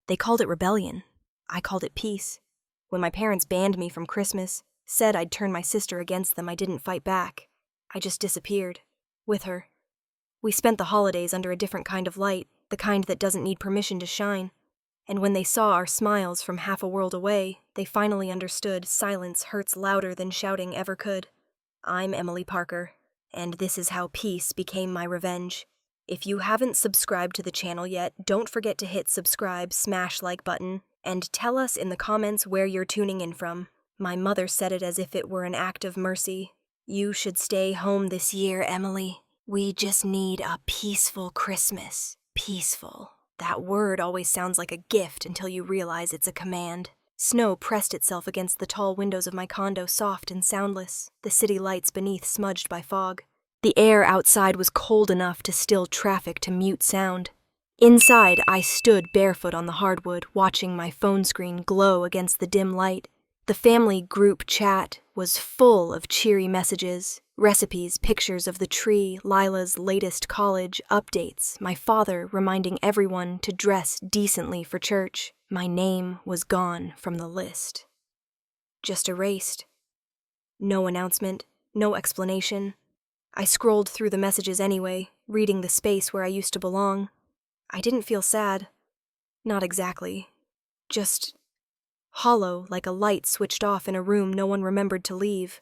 They called it rebellion. I called it peace. When my parents banned me from Christmas, said I'd turn my sister against them, I didn't fight back. I just disappeared. With her. We spent the holidays under a different kind of light, the kind that doesn't need permission to shine. And when they saw our smiles from half a world away, they finally understood silence hurts louder than shouting ever could. I'm Emily Parker, and this is how peace became my revenge. If you haven't subscribed to the channel yet, don't forget to hit subscribe, smash like button, and tell us in the comments where you're tuning in from. My mother said it as if it were an act of mercy. You should stay home this year, Emily. We just need a peaceful Christmas. Peaceful. That word always sounds like a gift until you realize it's a command. Snow pressed itself against the tall windows of my condo, soft and soundless, the city lights beneath smudged by fog. The air outside was cold enough to still traffic to mute sound. Inside, I stood barefoot on the hardwood, watching my phone screen glow against the dim light. The family group chat was full of cheery messages, recipes, pictures of the tree, Lila's latest college, updates, my father reminding everyone to dress decently for church. My name was gone from the list. Just erased. No announcement, no explanation. I scrolled through the messages anyway, reading the space where I used to belong. I didn't feel sad. Not exactly. Just hollow, like a light switched off in a room no one remembered to leave.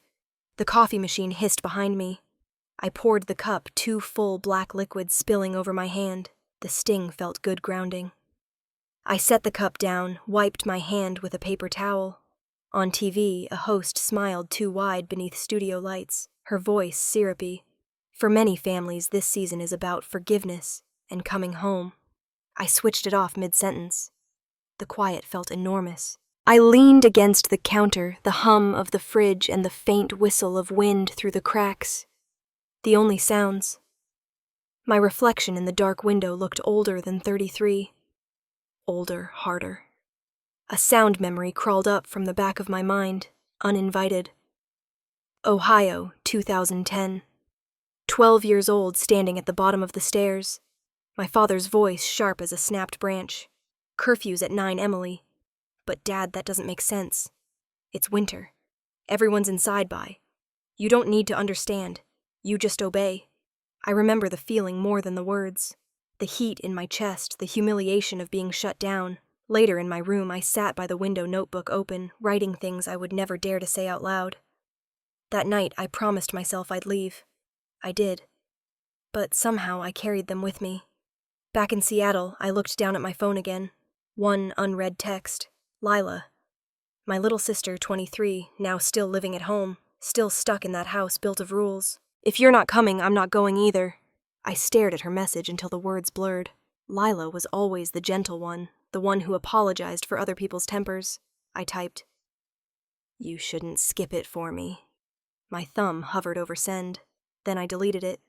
The coffee machine hissed behind me. I poured the cup, 2 full black liquids spilling over my hand. The sting felt good grounding. I set the cup down, wiped my hand with a paper towel. On TV, a host smiled too wide beneath studio lights, her voice syrupy. For many families, this season is about forgiveness and coming home. I switched it off mid-sentence. The quiet felt enormous. I leaned against the counter, the hum of the fridge and the faint whistle of wind through the cracks. The only sounds. My reflection in the dark window looked older than 33. Older, harder. A sound memory crawled up from the back of my mind, uninvited. Ohio, 2010. 12 years old, standing at the bottom of the stairs. My father's voice sharp as a snapped branch. Curfew's at 9, Emily. But Dad, that doesn't make sense. It's winter. Everyone's inside by. You don't need to understand. You just obey. I remember the feeling more than the words. The heat in my chest, the humiliation of being shut down. Later in my room, I sat by the window, notebook open, writing things I would never dare to say out loud. That night, I promised myself I'd leave. I did. But somehow I carried them with me. Back in Seattle, I looked down at my phone again. One unread text. Lila. My little sister, 23, now still living at home, still stuck in that house built of rules. If you're not coming, I'm not going either. I stared at her message until the words blurred. Lila was always the gentle one, the one who apologized for other people's tempers. I typed, "You shouldn't skip it for me." My thumb hovered over send. Then I deleted it.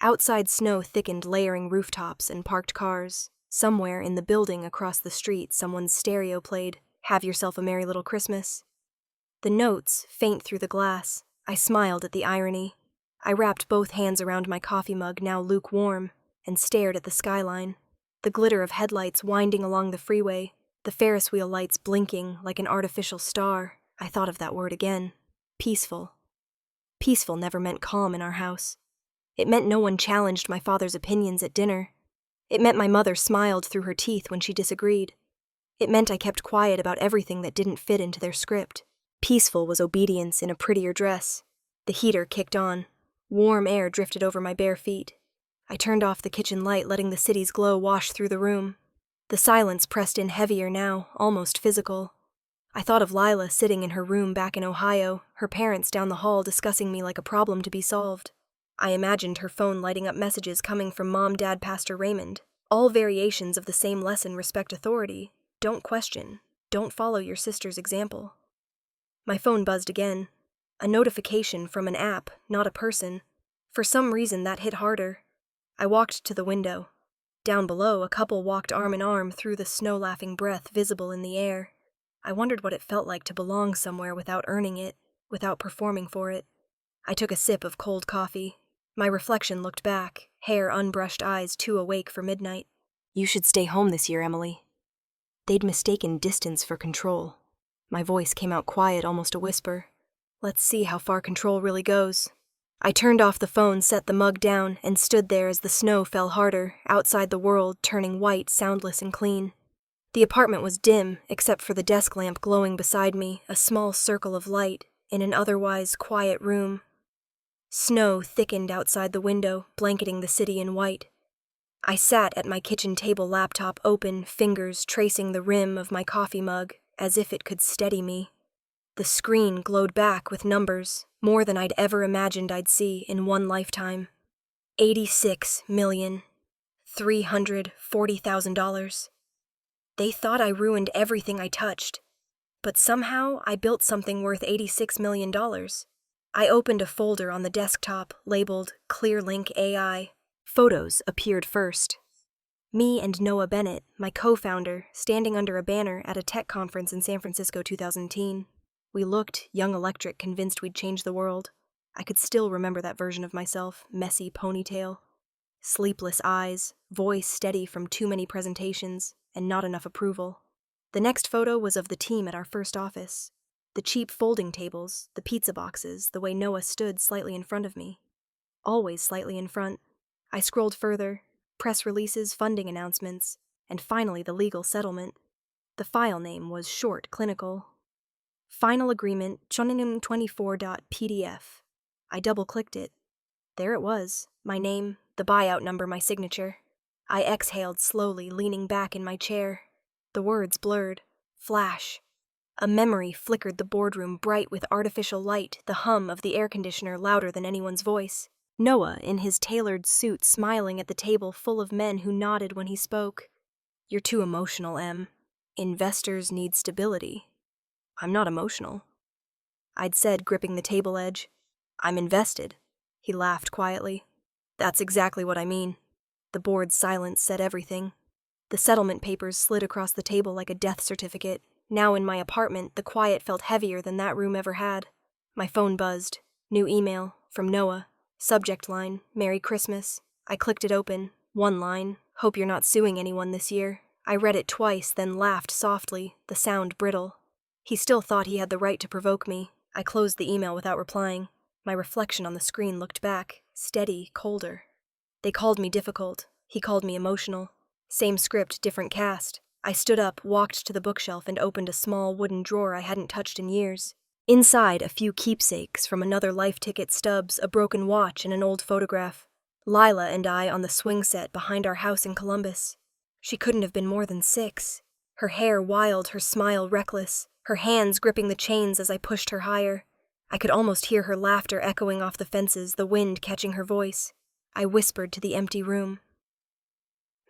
Outside, snow thickened, layering rooftops and parked cars. Somewhere in the building across the street, someone's stereo played, "Have Yourself a Merry Little Christmas." The notes, faint through the glass. I smiled at the irony. I wrapped both hands around my coffee mug, now lukewarm, and stared at the skyline. The glitter of headlights winding along the freeway, the Ferris wheel lights blinking like an artificial star. I thought of that word again. Peaceful. Peaceful never meant calm in our house. It meant no one challenged my father's opinions at dinner. It meant my mother smiled through her teeth when she disagreed. It meant I kept quiet about everything that didn't fit into their script. Peaceful was obedience in a prettier dress. The heater kicked on. Warm air drifted over my bare feet. I turned off the kitchen light, letting the city's glow wash through the room. The silence pressed in heavier now, almost physical. I thought of Lila sitting in her room back in Ohio, her parents down the hall discussing me like a problem to be solved. I imagined her phone lighting up messages coming from Mom, Dad, Pastor Raymond. All variations of the same lesson: respect authority. Don't question. Don't follow your sister's example. My phone buzzed again. A notification from an app, not a person. For some reason, that hit harder. I walked to the window. Down below, a couple walked arm in arm through the snow-laughing breath visible in the air. I wondered what it felt like to belong somewhere without earning it, without performing for it. I took a sip of cold coffee. My reflection looked back, hair unbrushed, eyes too awake for midnight. "You should stay home this year, Emily. They'd mistaken distance for control. My voice came out quiet, almost a whisper. Let's see how far control really goes. I turned off the phone, set the mug down, and stood there as the snow fell harder, outside the world turning white, soundless and clean. The apartment was dim, except for the desk lamp glowing beside me, a small circle of light, in an otherwise quiet room. Snow thickened outside the window, blanketing the city in white. I sat at my kitchen table, laptop open, fingers tracing the rim of my coffee mug, as if it could steady me. The screen glowed back with numbers, more than I'd ever imagined I'd see in one lifetime. $86,340,000. They thought I ruined everything I touched, but somehow I built something worth $86 million. I opened a folder on the desktop labeled ClearLink AI. Photos appeared first. Me and Noah Bennett, my co-founder, standing under a banner at a tech conference in San Francisco 2010. We looked young, electric, convinced we'd change the world. I could still remember that version of myself, messy ponytail. Sleepless eyes, voice steady from too many presentations, and not enough approval. The next photo was of the team at our first office. The cheap folding tables, the pizza boxes, the way Noah stood slightly in front of me. Always slightly in front. I scrolled further, press releases, funding announcements, and finally the legal settlement. The file name was short, clinical. Final agreement, chonim24.pdf. I double-clicked it. There it was, my name, the buyout number, my signature. I exhaled slowly, leaning back in my chair. The words blurred. Flash. A memory flickered the boardroom bright with artificial light, the hum of the air conditioner louder than anyone's voice. Noah, in his tailored suit, smiling at the table full of men who nodded when he spoke. You're too emotional, Em. Investors need stability. I'm not emotional. I'd said, gripping the table edge. I'm invested. He laughed quietly. That's exactly what I mean. The board's silence said everything. The settlement papers slid across the table like a death certificate. Now in my apartment, the quiet felt heavier than that room ever had. My phone buzzed. New email, from Noah. Subject line, Merry Christmas. I clicked it open. One line, hope you're not suing anyone this year. I read it twice, then laughed softly, the sound brittle. He still thought he had the right to provoke me. I closed the email without replying. My reflection on the screen looked back, steady, colder. They called me difficult. He called me emotional. Same script, different cast. I stood up, walked to the bookshelf, and opened a small wooden drawer I hadn't touched in years. Inside, a few keepsakes from another life ticket stubs, a broken watch, and an old photograph. Lila and I on the swing set behind our house in Columbus. She couldn't have been more than 6. Her hair wild, her smile reckless, her hands gripping the chains as I pushed her higher. I could almost hear her laughter echoing off the fences, the wind catching her voice. I whispered to the empty room.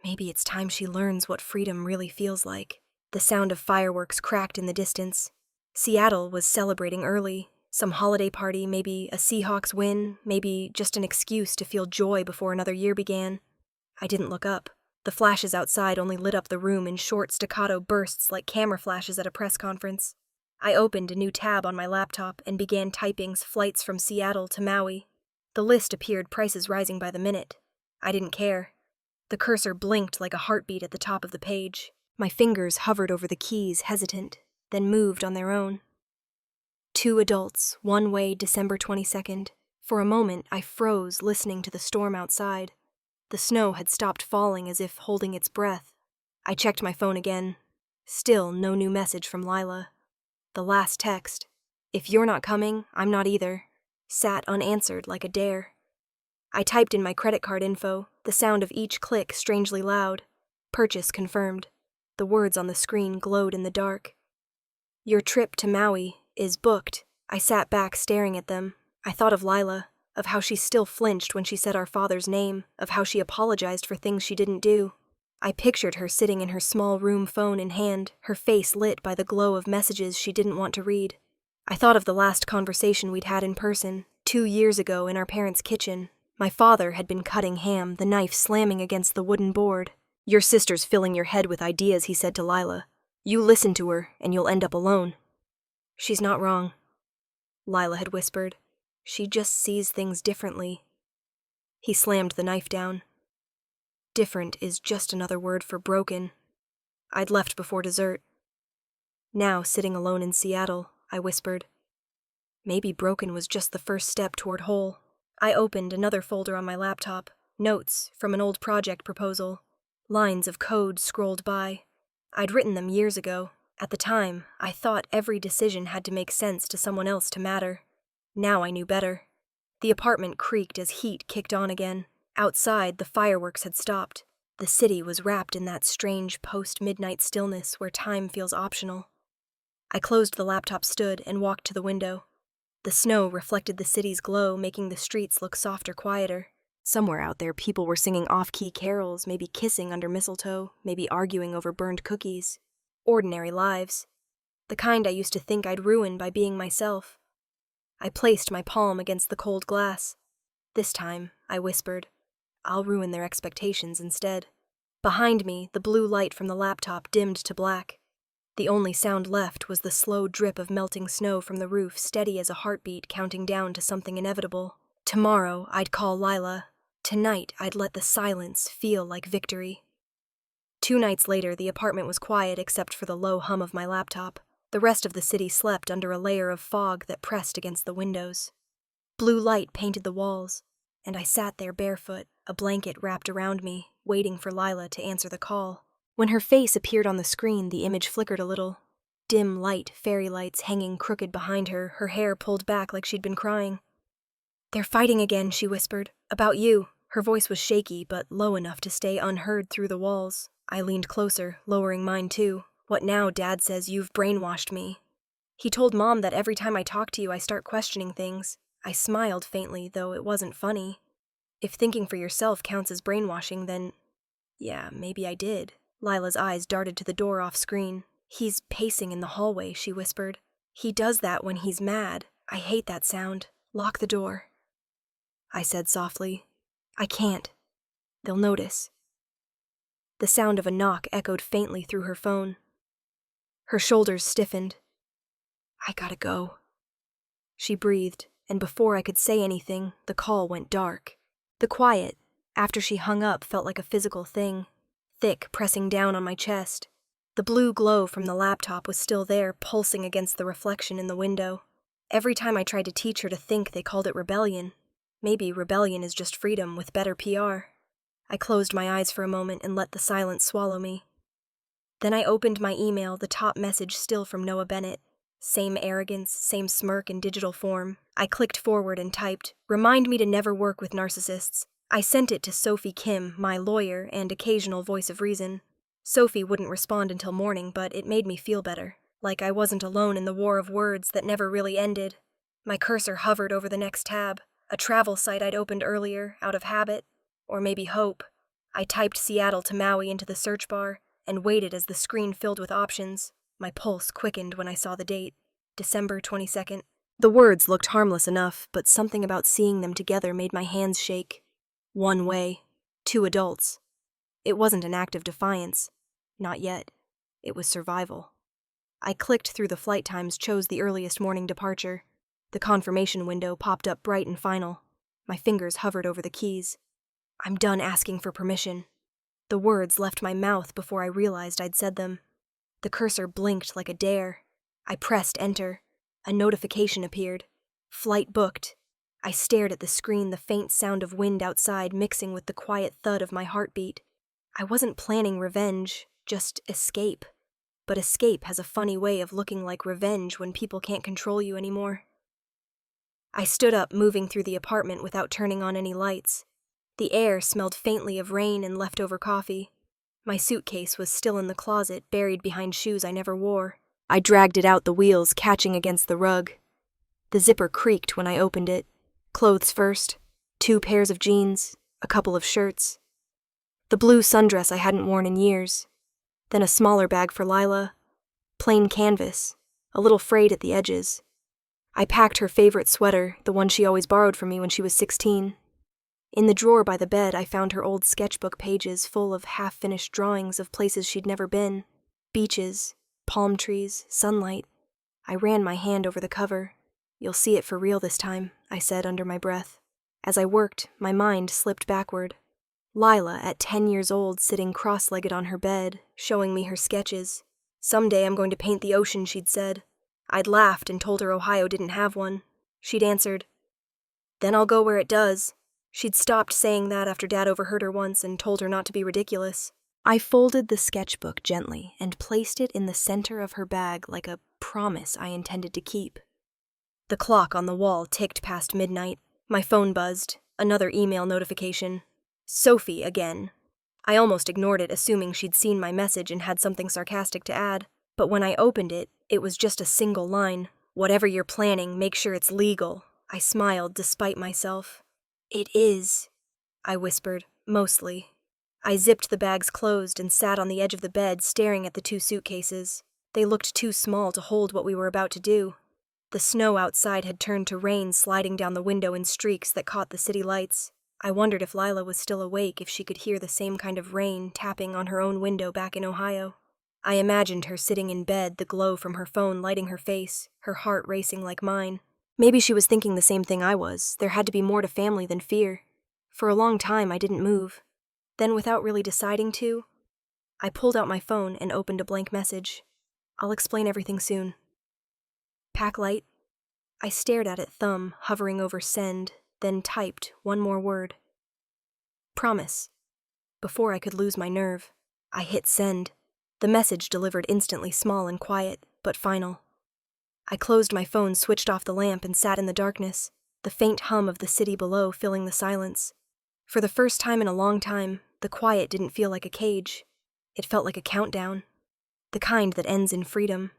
Maybe it's time she learns what freedom really feels like. The sound of fireworks cracked in the distance. Seattle was celebrating early. Some holiday party, maybe a Seahawks win, maybe just an excuse to feel joy before another year began. I didn't look up. The flashes outside only lit up the room in short staccato bursts like camera flashes at a press conference. I opened a new tab on my laptop and began typing flights from Seattle to Maui. The list appeared, prices rising by the minute. I didn't care. The cursor blinked like a heartbeat at the top of the page. My fingers hovered over the keys, hesitant, then moved on their own. 2 adults, one way, December 22nd. For a moment, I froze, listening to the storm outside. The snow had stopped falling as if holding its breath. I checked my phone again. Still no new message from Lila. The last text, if you're not coming, I'm not either, sat unanswered like a dare. I typed in my credit card info, the sound of each click strangely loud. Purchase confirmed. The words on the screen glowed in the dark. Your trip to Maui is booked. I sat back staring at them. I thought of Lila, of how she still flinched when she said our father's name, of how she apologized for things she didn't do. I pictured her sitting in her small room, phone in hand, her face lit by the glow of messages she didn't want to read. I thought of the last conversation we'd had in person, 2 years ago in our parents' kitchen. My father had been cutting ham, the knife slamming against the wooden board. Your sister's filling your head with ideas, he said to Lila. You listen to her, and you'll end up alone. She's not wrong, Lila had whispered. She just sees things differently. He slammed the knife down. Different is just another word for broken. I'd left before dessert. Now, sitting alone in Seattle, I whispered, maybe broken was just the first step toward whole. I opened another folder on my laptop, notes from an old project proposal. Lines of code scrolled by. I'd written them years ago. At the time, I thought every decision had to make sense to someone else to matter. Now I knew better. The apartment creaked as heat kicked on again. Outside, the fireworks had stopped. The city was wrapped in that strange post-midnight stillness where time feels optional. I closed the laptop stood and walked to the window. The snow reflected the city's glow, making the streets look softer, quieter. Somewhere out there, people were singing off-key carols, maybe kissing under mistletoe, maybe arguing over burned cookies. Ordinary lives. The kind I used to think I'd ruin by being myself. I placed my palm against the cold glass. This time, I whispered, I'll ruin their expectations instead. Behind me, the blue light from the laptop dimmed to black. The only sound left was the slow drip of melting snow from the roof, steady as a heartbeat counting down to something inevitable. Tomorrow, I'd call Lila. Tonight, I'd let the silence feel like victory. 2 nights later, the apartment was quiet except for the low hum of my laptop. The rest of the city slept under a layer of fog that pressed against the windows. Blue light painted the walls, and I sat there barefoot, a blanket wrapped around me, waiting for Lila to answer the call. When her face appeared on the screen, the image flickered a little. Dim light, fairy lights hanging crooked behind her, her hair pulled back like she'd been crying. "They're fighting again," she whispered. "About you." Her voice was shaky, but low enough to stay unheard through the walls. I leaned closer, lowering mine too. "What now? Dad says you've brainwashed me. He told Mom that every time I talk to you I start questioning things." I smiled faintly, though it wasn't funny. If thinking for yourself counts as brainwashing, then... yeah, maybe I did. Lila's eyes darted to the door off screen. "He's pacing in the hallway," she whispered. "He does that when he's mad. I hate that sound. Lock the door." I said softly, "I can't. They'll notice." The sound of a knock echoed faintly through her phone. Her shoulders stiffened. "I gotta go." She breathed, and before I could say anything, the call went dark. The quiet, after she hung up, felt like a physical thing, thick, pressing down on my chest. The blue glow from the laptop was still there, pulsing against the reflection in the window. Every time I tried to teach her to think, they called it rebellion. Maybe rebellion is just freedom with better PR. I closed my eyes for a moment and let the silence swallow me. Then I opened my email, the top message still from Noah Bennett. Same arrogance, same smirk in digital form. I clicked forward and typed, "Remind me to never work with narcissists." I sent it to Sophie Kim, my lawyer and occasional voice of reason. Sophie wouldn't respond until morning, but it made me feel better, like I wasn't alone in the war of words that never really ended. My cursor hovered over the next tab, a travel site I'd opened earlier, out of habit, or maybe hope. I typed Seattle to Maui into the search bar and waited as the screen filled with options. My pulse quickened when I saw the date, December 22nd. The words looked harmless enough, but something about seeing them together made my hands shake. 1 way, 2 adults. It wasn't an act of defiance. Not yet. It was survival. I clicked through the flight times, chose the earliest morning departure. The confirmation window popped up bright and final. My fingers hovered over the keys. "I'm done asking for permission." The words left my mouth before I realized I'd said them. The cursor blinked like a dare. I pressed enter. A notification appeared. "Flight booked." I stared at the screen, the faint sound of wind outside mixing with the quiet thud of my heartbeat. I wasn't planning revenge, just escape. But escape has a funny way of looking like revenge when people can't control you anymore. I stood up, moving through the apartment without turning on any lights. The air smelled faintly of rain and leftover coffee. My suitcase was still in the closet, buried behind shoes I never wore. I dragged it out, the wheels catching against the rug. The zipper creaked when I opened it. Clothes first, 2 pairs of jeans, a couple of shirts. The blue sundress I hadn't worn in years. Then a smaller bag for Lila. Plain canvas, a little frayed at the edges. I packed her favorite sweater, the one she always borrowed from me when she was 16. In the drawer by the bed, I found her old sketchbook pages full of half-finished drawings of places she'd never been. Beaches, palm trees, sunlight. I ran my hand over the cover. "You'll see it for real this time," I said under my breath. As I worked, my mind slipped backward. Lila, at 10 years old, sitting cross-legged on her bed, showing me her sketches. "Someday I'm going to paint the ocean," she'd said. I'd laughed and told her Ohio didn't have one. She'd answered, "Then I'll go where it does." She'd stopped saying that after Dad overheard her once and told her not to be ridiculous. I folded the sketchbook gently and placed it in the center of her bag like a promise I intended to keep. The clock on the wall ticked past midnight. My phone buzzed. Another email notification. Sophie again. I almost ignored it, assuming she'd seen my message and had something sarcastic to add. But when I opened it, it was just a single line. "Whatever you're planning, make sure it's legal." I smiled despite myself. "It is," I whispered, mostly. I zipped the bags closed and sat on the edge of the bed staring at the 2 suitcases. They looked too small to hold what we were about to do. The snow outside had turned to rain sliding down the window in streaks that caught the city lights. I wondered if Lila was still awake, if she could hear the same kind of rain tapping on her own window back in Ohio. I imagined her sitting in bed, the glow from her phone lighting her face, her heart racing like mine. Maybe she was thinking the same thing I was. There had to be more to family than fear. For a long time, I didn't move. Then, without really deciding to, I pulled out my phone and opened a blank message. "I'll explain everything soon. Pack light." I stared at it, thumb hovering over send, then typed one more word. "Promise." Before I could lose my nerve, I hit send. The message delivered instantly, small and quiet, but final. I closed my phone, switched off the lamp, and sat in the darkness, the faint hum of the city below filling the silence. For the first time in a long time, the quiet didn't feel like a cage. It felt like a countdown. The kind that ends in freedom.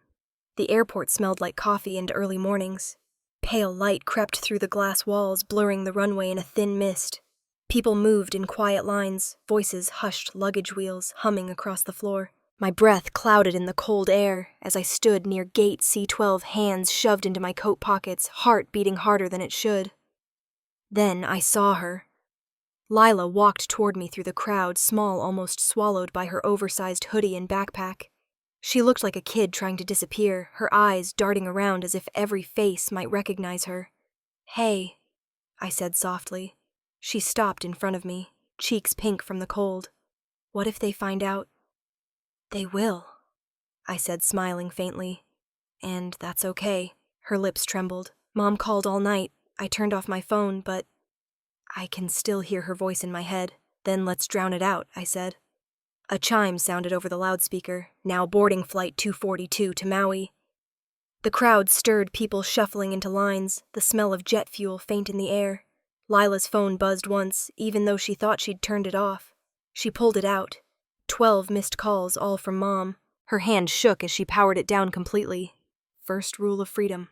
The airport smelled like coffee and early mornings. Pale light crept through the glass walls, blurring the runway in a thin mist. People moved in quiet lines, voices hushed luggage wheels humming across the floor. My breath clouded in the cold air as I stood near gate C12, hands shoved into my coat pockets, heart beating harder than it should. Then I saw her. Lila walked toward me through the crowd, small, almost swallowed by her oversized hoodie and backpack. She looked like a kid trying to disappear, her eyes darting around as if every face might recognize her. "Hey," I said softly. She stopped in front of me, cheeks pink from the cold. "What if they find out?" "They will," I said, smiling faintly. "And that's okay." Her lips trembled. "Mom called all night. I turned off my phone, but I can still hear her voice in my head." "Then let's drown it out," I said. A chime sounded over the loudspeaker, "Now boarding flight 242 to Maui." The crowd stirred, people shuffling into lines, the smell of jet fuel faint in the air. Lila's phone buzzed once, even though she thought she'd turned it off. She pulled it out. 12 missed calls, all from Mom. Her hand shook as she powered it down completely. First rule of freedom.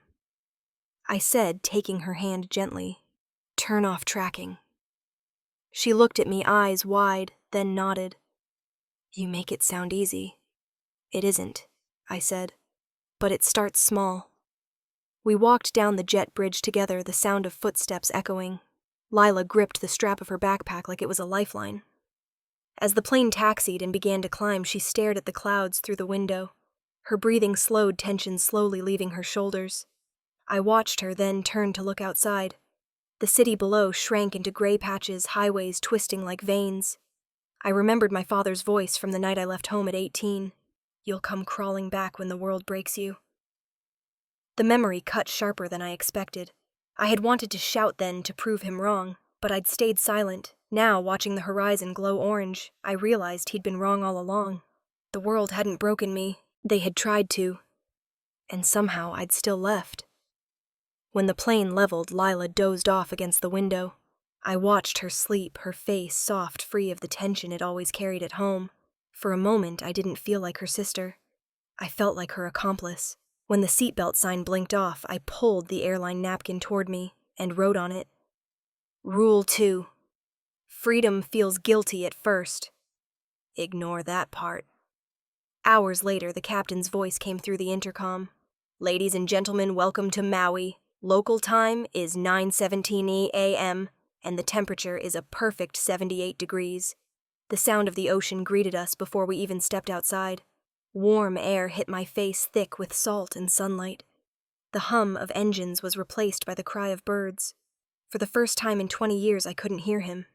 I said, taking her hand gently, "Turn off tracking." She looked at me, eyes wide, then nodded. "You make it sound easy." "It isn't," I said. "But it starts small." We walked down the jet bridge together, the sound of footsteps echoing. Lila gripped the strap of her backpack like it was a lifeline. As the plane taxied and began to climb, she stared at the clouds through the window. Her breathing slowed, tension slowly leaving her shoulders. I watched her, then turned to look outside. The city below shrank into gray patches, highways twisting like veins. I remembered my father's voice from the night I left home at 18. "You'll come crawling back when the world breaks you." The memory cut sharper than I expected. I had wanted to shout then to prove him wrong, but I'd stayed silent. Now, watching the horizon glow orange, I realized he'd been wrong all along. The world hadn't broken me. They had tried to. And somehow I'd still left. When the plane leveled, Lila dozed off against the window. I watched her sleep, her face soft, free of the tension it always carried at home. For a moment, I didn't feel like her sister. I felt like her accomplice. When the seatbelt sign blinked off, I pulled the airline napkin toward me and wrote on it, "Rule 2. Freedom feels guilty at first. Ignore that part." Hours later, the captain's voice came through the intercom. "Ladies and gentlemen, welcome to Maui. Local time is 9:17 a.m., and the temperature is a perfect 78 degrees. The sound of the ocean greeted us before we even stepped outside. Warm air hit my face thick with salt and sunlight. The hum of engines was replaced by the cry of birds. For the first time in 20 years, I couldn't hear him.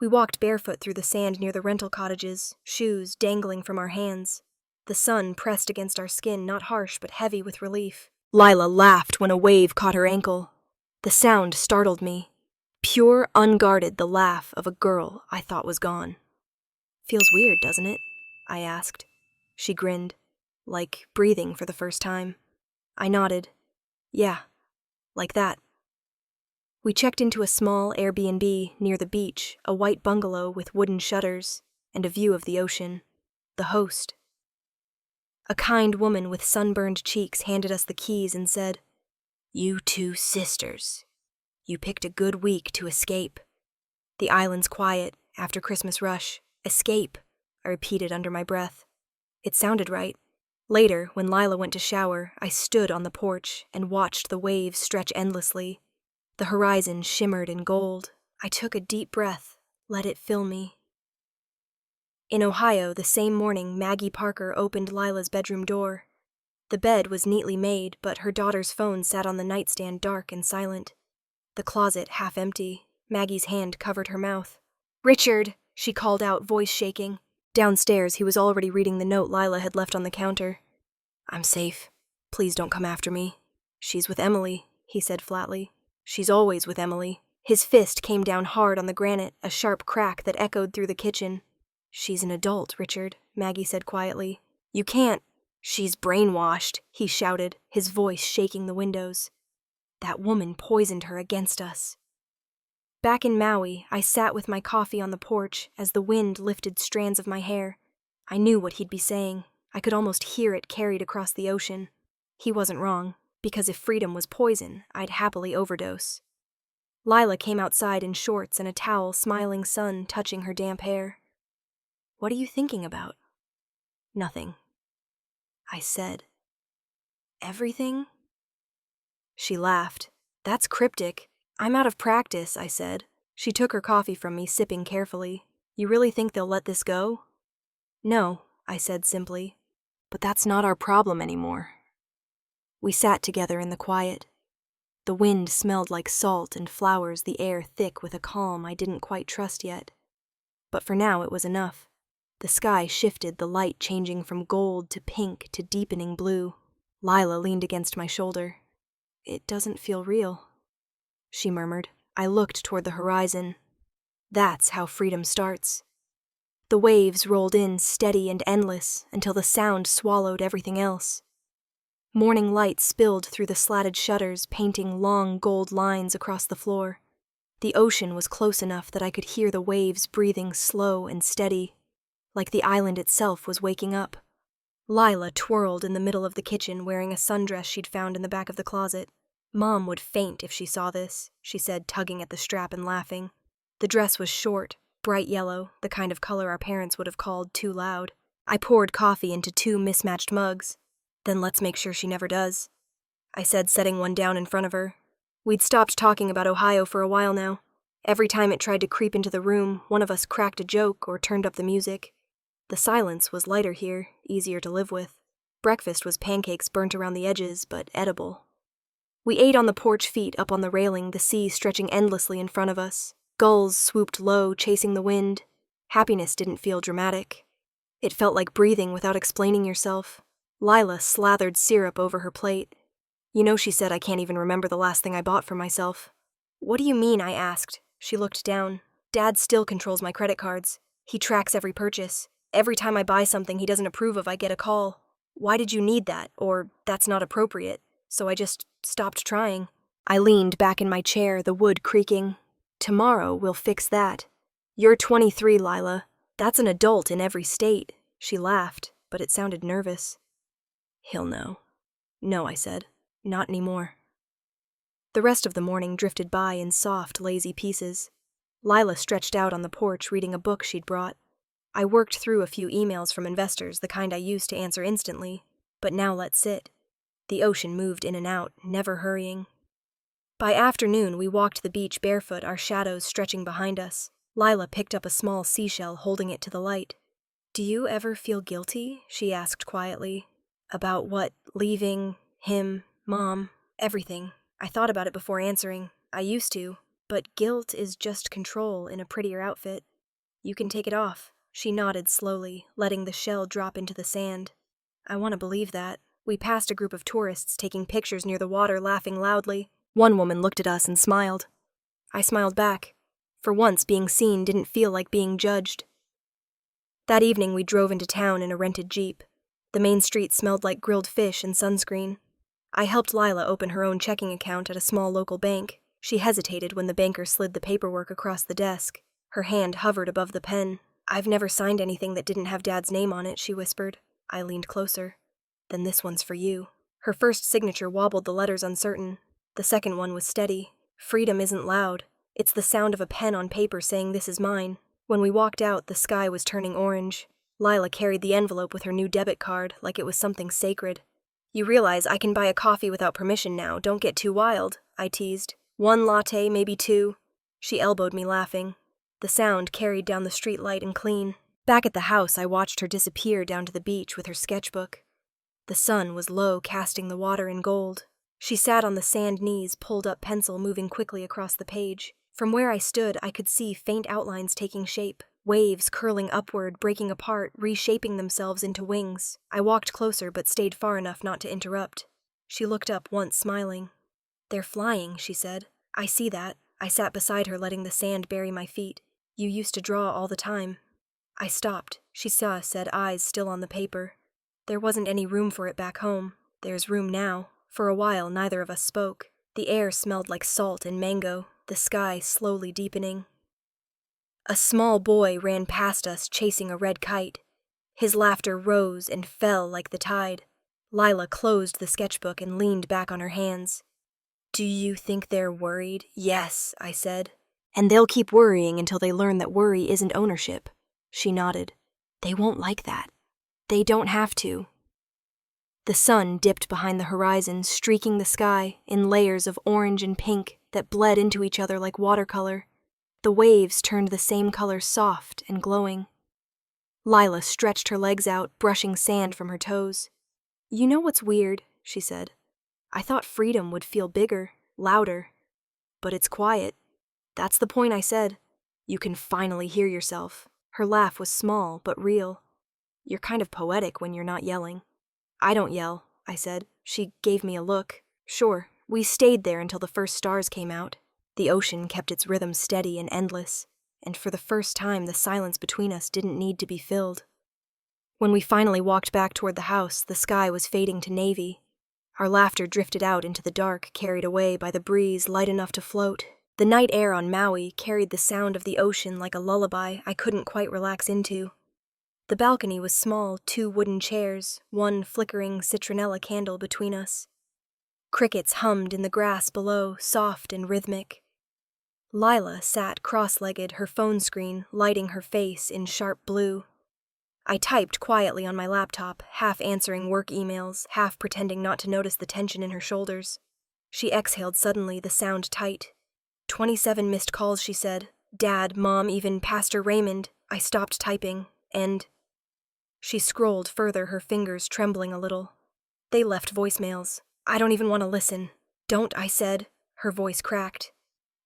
We walked barefoot through the sand near the rental cottages, shoes dangling from our hands. The sun pressed against our skin, not harsh but heavy with relief. Lila laughed when a wave caught her ankle. The sound startled me. Pure, unguarded, the laugh of a girl I thought was gone. "Feels weird, doesn't it?" I asked. She grinned, like breathing for the first time. I nodded. "Yeah, like that." We checked into a small Airbnb near the beach, a white bungalow with wooden shutters and a view of the ocean. The host, a kind woman with sunburned cheeks, handed us the keys and said, "You two sisters. You picked a good week to escape. The island's quiet after Christmas rush. Escape," I repeated under my breath. It sounded right. Later, when Lila went to shower, I stood on the porch and watched the waves stretch endlessly. The horizon shimmered in gold. I took a deep breath, let it fill me. In Ohio, the same morning, Maggie Parker opened Lila's bedroom door. The bed was neatly made, but her daughter's phone sat on the nightstand, dark and silent. The closet half empty. Maggie's hand covered her mouth. "Richard," she called out, voice shaking. Downstairs, he was already reading the note Lila had left on the counter. "I'm safe. Please don't come after me." "She's with Emily," he said flatly. "She's always with Emily." His fist came down hard on the granite, a sharp crack that echoed through the kitchen. "She's an adult, Richard," Maggie said quietly. "You can't—" "She's brainwashed," he shouted, his voice shaking the windows. "That woman poisoned her against us." Back in Maui, I sat with my coffee on the porch as the wind lifted strands of my hair. I knew what he'd be saying. I could almost hear it carried across the ocean. He wasn't wrong, because if freedom was poison, I'd happily overdose. Lila came outside in shorts and a towel, smiling sun touching her damp hair. "What are you thinking about?" "Nothing," I said. "Everything?" She laughed. "That's cryptic." "I'm out of practice," I said. She took her coffee from me, sipping carefully. "You really think they'll let this go?" "No," I said simply. "But that's not our problem anymore." We sat together in the quiet. The wind smelled like salt and flowers, the air thick with a calm I didn't quite trust yet. But for now it was enough. The sky shifted, the light changing from gold to pink to deepening blue. Lila leaned against my shoulder. "It doesn't feel real," she murmured. I looked toward the horizon. That's how freedom starts. The waves rolled in, steady and endless, until the sound swallowed everything else. Morning light spilled through the slatted shutters, painting long gold lines across the floor. The ocean was close enough that I could hear the waves breathing slow and steady, like the island itself was waking up. Lila twirled in the middle of the kitchen, wearing a sundress she'd found in the back of the closet. "Mom would faint if she saw this," she said, tugging at the strap and laughing. The dress was short, bright yellow, the kind of color our parents would have called too loud. I poured coffee into 2 mismatched mugs. "Then let's make sure she never does," I said, setting one down in front of her. We'd stopped talking about Ohio for a while now. Every time it tried to creep into the room, one of us cracked a joke or turned up the music. The silence was lighter here, easier to live with. Breakfast was pancakes burnt around the edges, but edible. We ate on the porch feet up on the railing, the sea stretching endlessly in front of us. Gulls swooped low, chasing the wind. Happiness didn't feel dramatic. It felt like breathing without explaining yourself. Lila slathered syrup over her plate. "You know," she said, "I can't even remember the last thing I bought for myself." "What do you mean?" I asked. She looked down. "Dad still controls my credit cards. He tracks every purchase. Every time I buy something he doesn't approve of, I get a call. 'Why did you need that?' Or 'That's not appropriate.' So I just stopped trying." I leaned back in my chair, the wood creaking. "Tomorrow we'll fix that. You're 23, Lila. That's an adult in every state." She laughed, but it sounded nervous. "He'll know." "No," I said. "Not anymore." The rest of the morning drifted by in soft, lazy pieces. Lila stretched out on the porch reading a book she'd brought. I worked through a few emails from investors, the kind I used to answer instantly, but now let sit. The ocean moved in and out, never hurrying. By afternoon, we walked the beach barefoot, our shadows stretching behind us. Lila picked up a small seashell, holding it to the light. "Do you ever feel guilty?" she asked quietly. "About what? Leaving? Him? Mom? Everything." I thought about it before answering. I used to. But guilt is just control in a prettier outfit. You can take it off. She nodded slowly, letting the shell drop into the sand. I want to believe that. We passed a group of tourists taking pictures near the water, laughing loudly. One woman looked at us and smiled. I smiled back. For once, being seen didn't feel like being judged. That evening, we drove into town in a rented Jeep. The main street smelled like grilled fish and sunscreen. I helped Lila open her own checking account at a small local bank. She hesitated when the banker slid the paperwork across the desk. Her hand hovered above the pen. "I've never signed anything that didn't have Dad's name on it," she whispered. I leaned closer. "Then this one's for you." Her first signature wobbled, the letters uncertain. The second one was steady. Freedom isn't loud. It's the sound of a pen on paper saying this is mine. When we walked out, the sky was turning orange. Lila carried the envelope with her new debit card like it was something sacred. "You realize I can buy a coffee without permission now, don't get too wild," I teased. "1 latte, maybe 2. She elbowed me, laughing. The sound carried down the street light and clean. Back at the house, I watched her disappear down to the beach with her sketchbook. The sun was low, casting the water in gold. She sat on the sand knees, pulled up pencil, moving quickly across the page. From where I stood, I could see faint outlines taking shape, waves curling upward, breaking apart, reshaping themselves into wings. I walked closer but stayed far enough not to interrupt. She looked up once, smiling. "They're flying," she said. "I see that." I sat beside her, letting the sand bury my feet. "You used to draw all the time." I stopped. She said, eyes still on the paper. "There wasn't any room for it back home. There's room now." For a while, neither of us spoke. The air smelled like salt and mango, the sky slowly deepening. A small boy ran past us, chasing a red kite. His laughter rose and fell like the tide. Lila closed the sketchbook and leaned back on her hands. "Do you think they're worried?" "Yes," I said. "And they'll keep worrying until they learn that worry isn't ownership." She nodded. "They won't like that. They don't have to." The sun dipped behind the horizon, streaking the sky in layers of orange and pink that bled into each other like watercolor. The waves turned the same color soft and glowing. Lila stretched her legs out, brushing sand from her toes. "You know what's weird?" she said. "I thought freedom would feel bigger, louder. But it's quiet." "That's the point," I said. "You can finally hear yourself." Her laugh was small but real. "You're kind of poetic when you're not yelling." "I don't yell," I said. She gave me a look. "Sure." We stayed there until the first stars came out. The ocean kept its rhythm steady and endless, and for the first time the silence between us didn't need to be filled. When we finally walked back toward the house, the sky was fading to navy. Our laughter drifted out into the dark, carried away by the breeze light enough to float. The night air on Maui carried the sound of the ocean like a lullaby I couldn't quite relax into. The balcony was small, 2 wooden chairs, 1 flickering citronella candle between us. Crickets hummed in the grass below, soft and rhythmic. Lila sat cross-legged, her phone screen lighting her face in sharp blue. I typed quietly on my laptop, half answering work emails, half pretending not to notice the tension in her shoulders. She exhaled suddenly, the sound tight. 27 missed calls, she said. Dad, Mom, even Pastor Raymond. I stopped typing, and... She scrolled further, her fingers trembling a little. They left voicemails. "I don't even want to listen." "Don't," I said. Her voice cracked.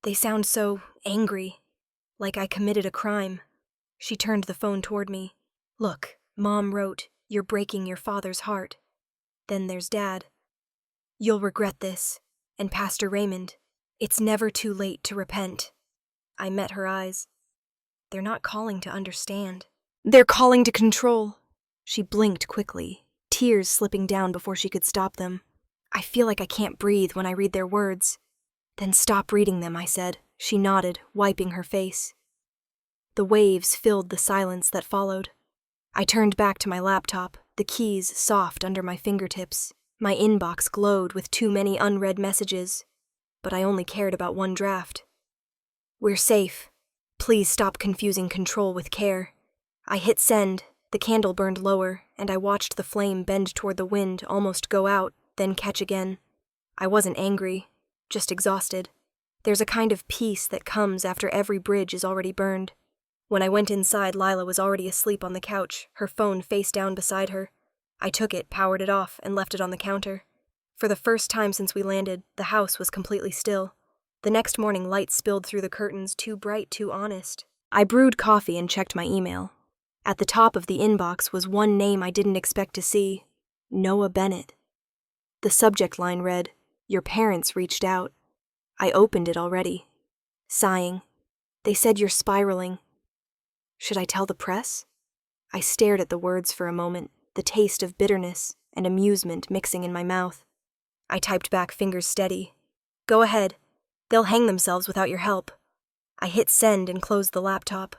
"They sound so angry, like I committed a crime." She turned the phone toward me. "Look, Mom wrote, 'You're breaking your father's heart.' Then there's Dad. 'You'll regret this.' And Pastor Raymond, 'It's never too late to repent.'" I met her eyes. "They're not calling to understand. They're calling to control." She blinked quickly, tears slipping down before she could stop them. "I feel like I can't breathe when I read their words." "Then stop reading them," I said. She nodded, wiping her face. The waves filled the silence that followed. I turned back to my laptop, the keys soft under my fingertips. My inbox glowed with too many unread messages, but I only cared about 1 draft. "We're safe. Please stop confusing control with care." I hit send. The candle burned lower, and I watched the flame bend toward the wind, almost go out, then catch again. I wasn't angry, just exhausted. There's a kind of peace that comes after every bridge is already burned. When I went inside, Lila was already asleep on the couch, her phone face down beside her. I took it, powered it off, and left it on the counter. For the first time since we landed, the house was completely still. The next morning, light spilled through the curtains, too bright, too honest. I brewed coffee and checked my email. At the top of the inbox was one name I didn't expect to see: Noah Bennett. The subject line read, "Your parents reached out." I opened it already. Sighing. They said you're spiraling. Should I tell the press? I stared at the words for a moment, the taste of bitterness and amusement mixing in my mouth. I typed back, fingers steady. Go ahead. They'll hang themselves without your help. I hit send and closed the laptop.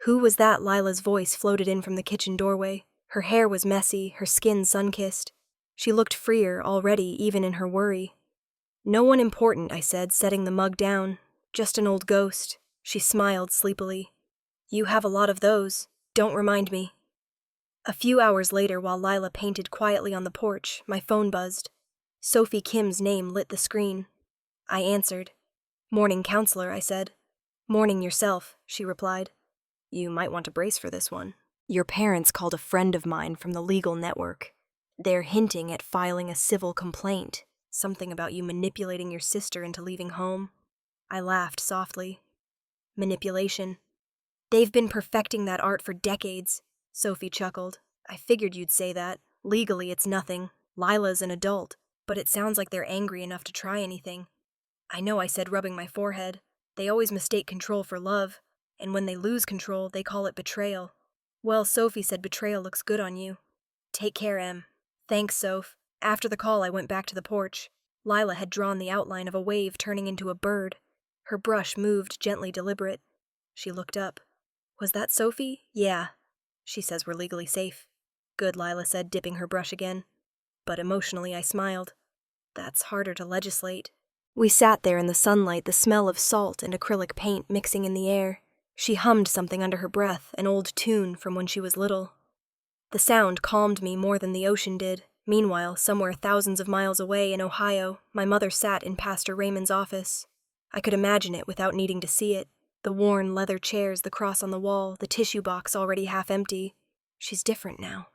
Who was that? Lila's voice floated in from the kitchen doorway. Her hair was messy, her skin sun-kissed. She looked freer already, even in her worry. No one important, I said, setting the mug down. Just an old ghost. She smiled sleepily. You have a lot of those. Don't remind me. A few hours later, while Lila painted quietly on the porch, my phone buzzed. Sophie Kim's name lit the screen. I answered. Morning, counselor, I said. Morning yourself, she replied. You might want to brace for this one. Your parents called a friend of mine from the legal network. They're hinting at filing a civil complaint. Something about you manipulating your sister into leaving home. I laughed softly. Manipulation. They've been perfecting that art for decades, Sophie chuckled. I figured you'd say that. Legally, it's nothing. Lila's an adult, but it sounds like they're angry enough to try anything. I know, I said, rubbing my forehead. They always mistake control for love, and when they lose control, they call it betrayal. Well, Sophie said betrayal looks good on you. Take care, Em. Thanks, Soph. After the call, I went back to the porch. Lila had drawn the outline of a wave turning into a bird. Her brush moved gently deliberate. She looked up. Was that Sophie? Yeah. She says we're legally safe. Good, Lila said, dipping her brush again. But emotionally, I smiled. That's harder to legislate. We sat there in the sunlight, the smell of salt and acrylic paint mixing in the air. She hummed something under her breath, an old tune from when she was little. The sound calmed me more than the ocean did. Meanwhile, somewhere thousands of miles away in Ohio, my mother sat in Pastor Raymond's office. I could imagine it without needing to see it. The worn leather chairs, the cross on the wall, the tissue box already half empty. She's different now.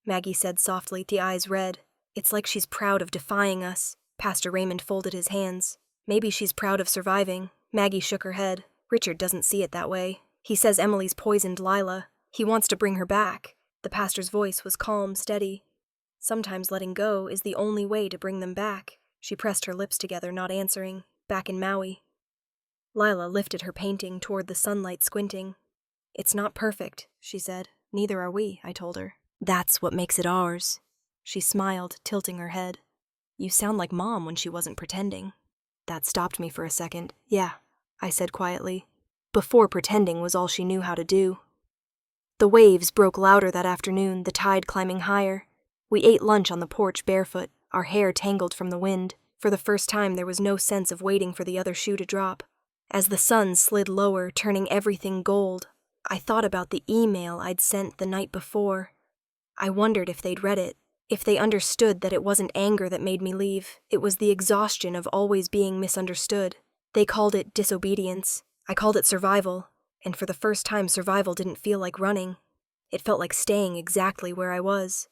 Maggie said softly, the eyes red. It's like she's proud of defying us. Pastor Raymond folded his hands. Maybe she's proud of surviving. Maggie shook her head. Richard doesn't see it that way. He says Emily's poisoned Lila. He wants to bring her back. The pastor's voice was calm, steady. Sometimes letting go is the only way to bring them back. She pressed her lips together, not answering. Back in Maui. Lila lifted her painting toward the sunlight, squinting. It's not perfect, she said. Neither are we, I told her. That's what makes it ours. She smiled, tilting her head. You sound like Mom when she wasn't pretending. That stopped me for a second. Yeah, I said quietly. Before pretending was all she knew how to do. The waves broke louder that afternoon, the tide climbing higher. We ate lunch on the porch barefoot, our hair tangled from the wind. For the first time, there was no sense of waiting for the other shoe to drop. As the sun slid lower, turning everything gold, I thought about the email I'd sent the night before. I wondered if they'd read it, if they understood that it wasn't anger that made me leave. It was the exhaustion of always being misunderstood. They called it disobedience. I called it survival. And for the first time, survival didn't feel like running. It felt like staying exactly where I was.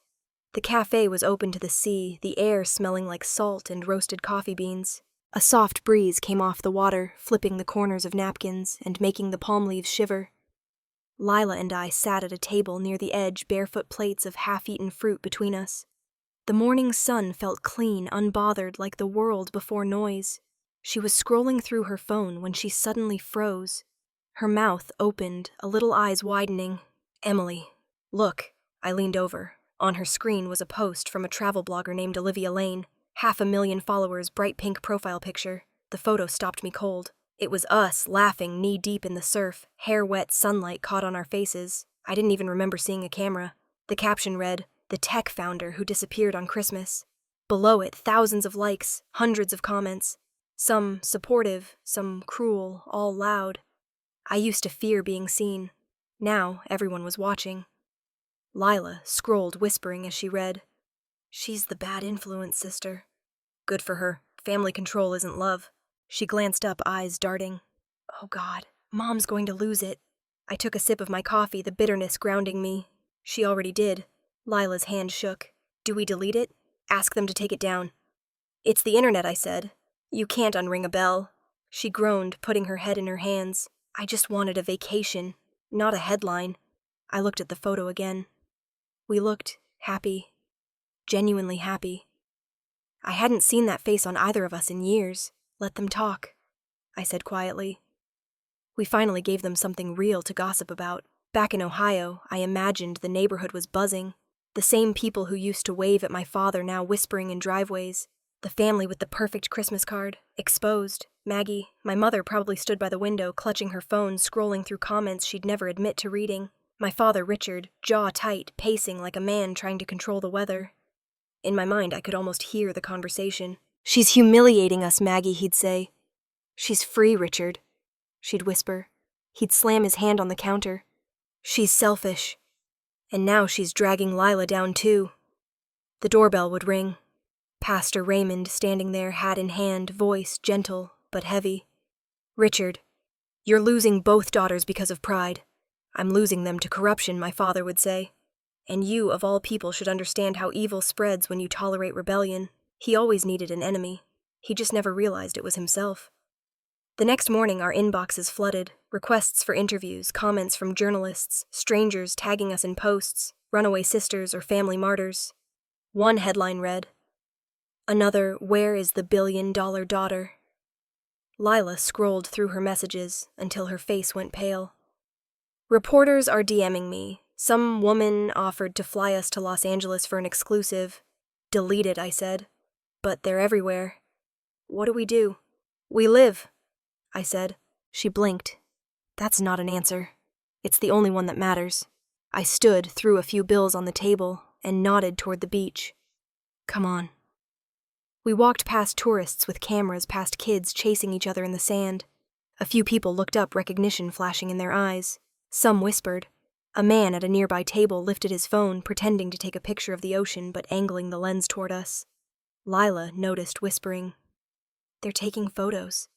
The cafe was open to the sea, the air smelling like salt and roasted coffee beans. A soft breeze came off the water, flipping the corners of napkins and making the palm leaves shiver. Lila and I sat at a table near the edge, barefoot plates of half-eaten fruit between us. The morning sun felt clean, unbothered, like the world before noise. She was scrolling through her phone when she suddenly froze. Her mouth opened, a little eyes widening. Emily. Look. I leaned over. On her screen was a post from a travel blogger named Olivia Lane. 500,000 followers, bright pink profile picture. The photo stopped me cold. It was us, laughing, knee-deep in the surf, hair-wet sunlight caught on our faces. I didn't even remember seeing a camera. The caption read, "The tech founder who disappeared on Christmas." Below it, thousands of likes, hundreds of comments. Some supportive, some cruel, all loud. I used to fear being seen. Now, everyone was watching. Lila scrolled, whispering as she read, "She's the bad influence, sister." Good for her. Family control isn't love. She glanced up, eyes darting. Oh God, Mom's going to lose it. I took a sip of my coffee, the bitterness grounding me. She already did. Lila's hand shook. Do we delete it? Ask them to take it down. It's the internet, I said. You can't unring a bell, she groaned, putting her head in her hands. I just wanted a vacation, not a headline. I looked at the photo again. We looked happy, genuinely happy. I hadn't seen that face on either of us in years. Let them talk, I said quietly. We finally gave them something real to gossip about. Back in Ohio, I imagined the neighborhood was buzzing. The same people who used to wave at my father now whispering in driveways. The family with the perfect Christmas card, exposed. Maggie, my mother, probably stood by the window, clutching her phone, scrolling through comments she'd never admit to reading. My father, Richard, jaw tight, pacing like a man trying to control the weather. In my mind, I could almost hear the conversation. She's humiliating us, Maggie, he'd say. She's free, Richard, she'd whisper. He'd slam his hand on the counter. She's selfish. And now she's dragging Lila down too. The doorbell would ring. Pastor Raymond standing there, hat in hand, voice gentle but heavy. Richard, you're losing both daughters because of pride. I'm losing them to corruption, my father would say. And you, of all people, should understand how evil spreads when you tolerate rebellion. He always needed an enemy. He just never realized it was himself. The next morning, our inboxes flooded. Requests for interviews, comments from journalists, strangers tagging us in posts, runaway sisters or family martyrs. One headline read, "Another, where is the billion-dollar daughter?" Lila scrolled through her messages until her face went pale. Reporters are DMing me. Some woman offered to fly us to Los Angeles for an exclusive. Delete it, I said. But they're everywhere. What do we do? We live, I said. She blinked. That's not an answer. It's the only one that matters. I stood, threw a few bills on the table, and nodded toward the beach. Come on. We walked past tourists with cameras, past kids chasing each other in the sand. A few people looked up, recognition flashing in their eyes. Some whispered. A man at a nearby table lifted his phone, pretending to take a picture of the ocean but angling the lens toward us. Lila noticed, whispering, "They're taking photos."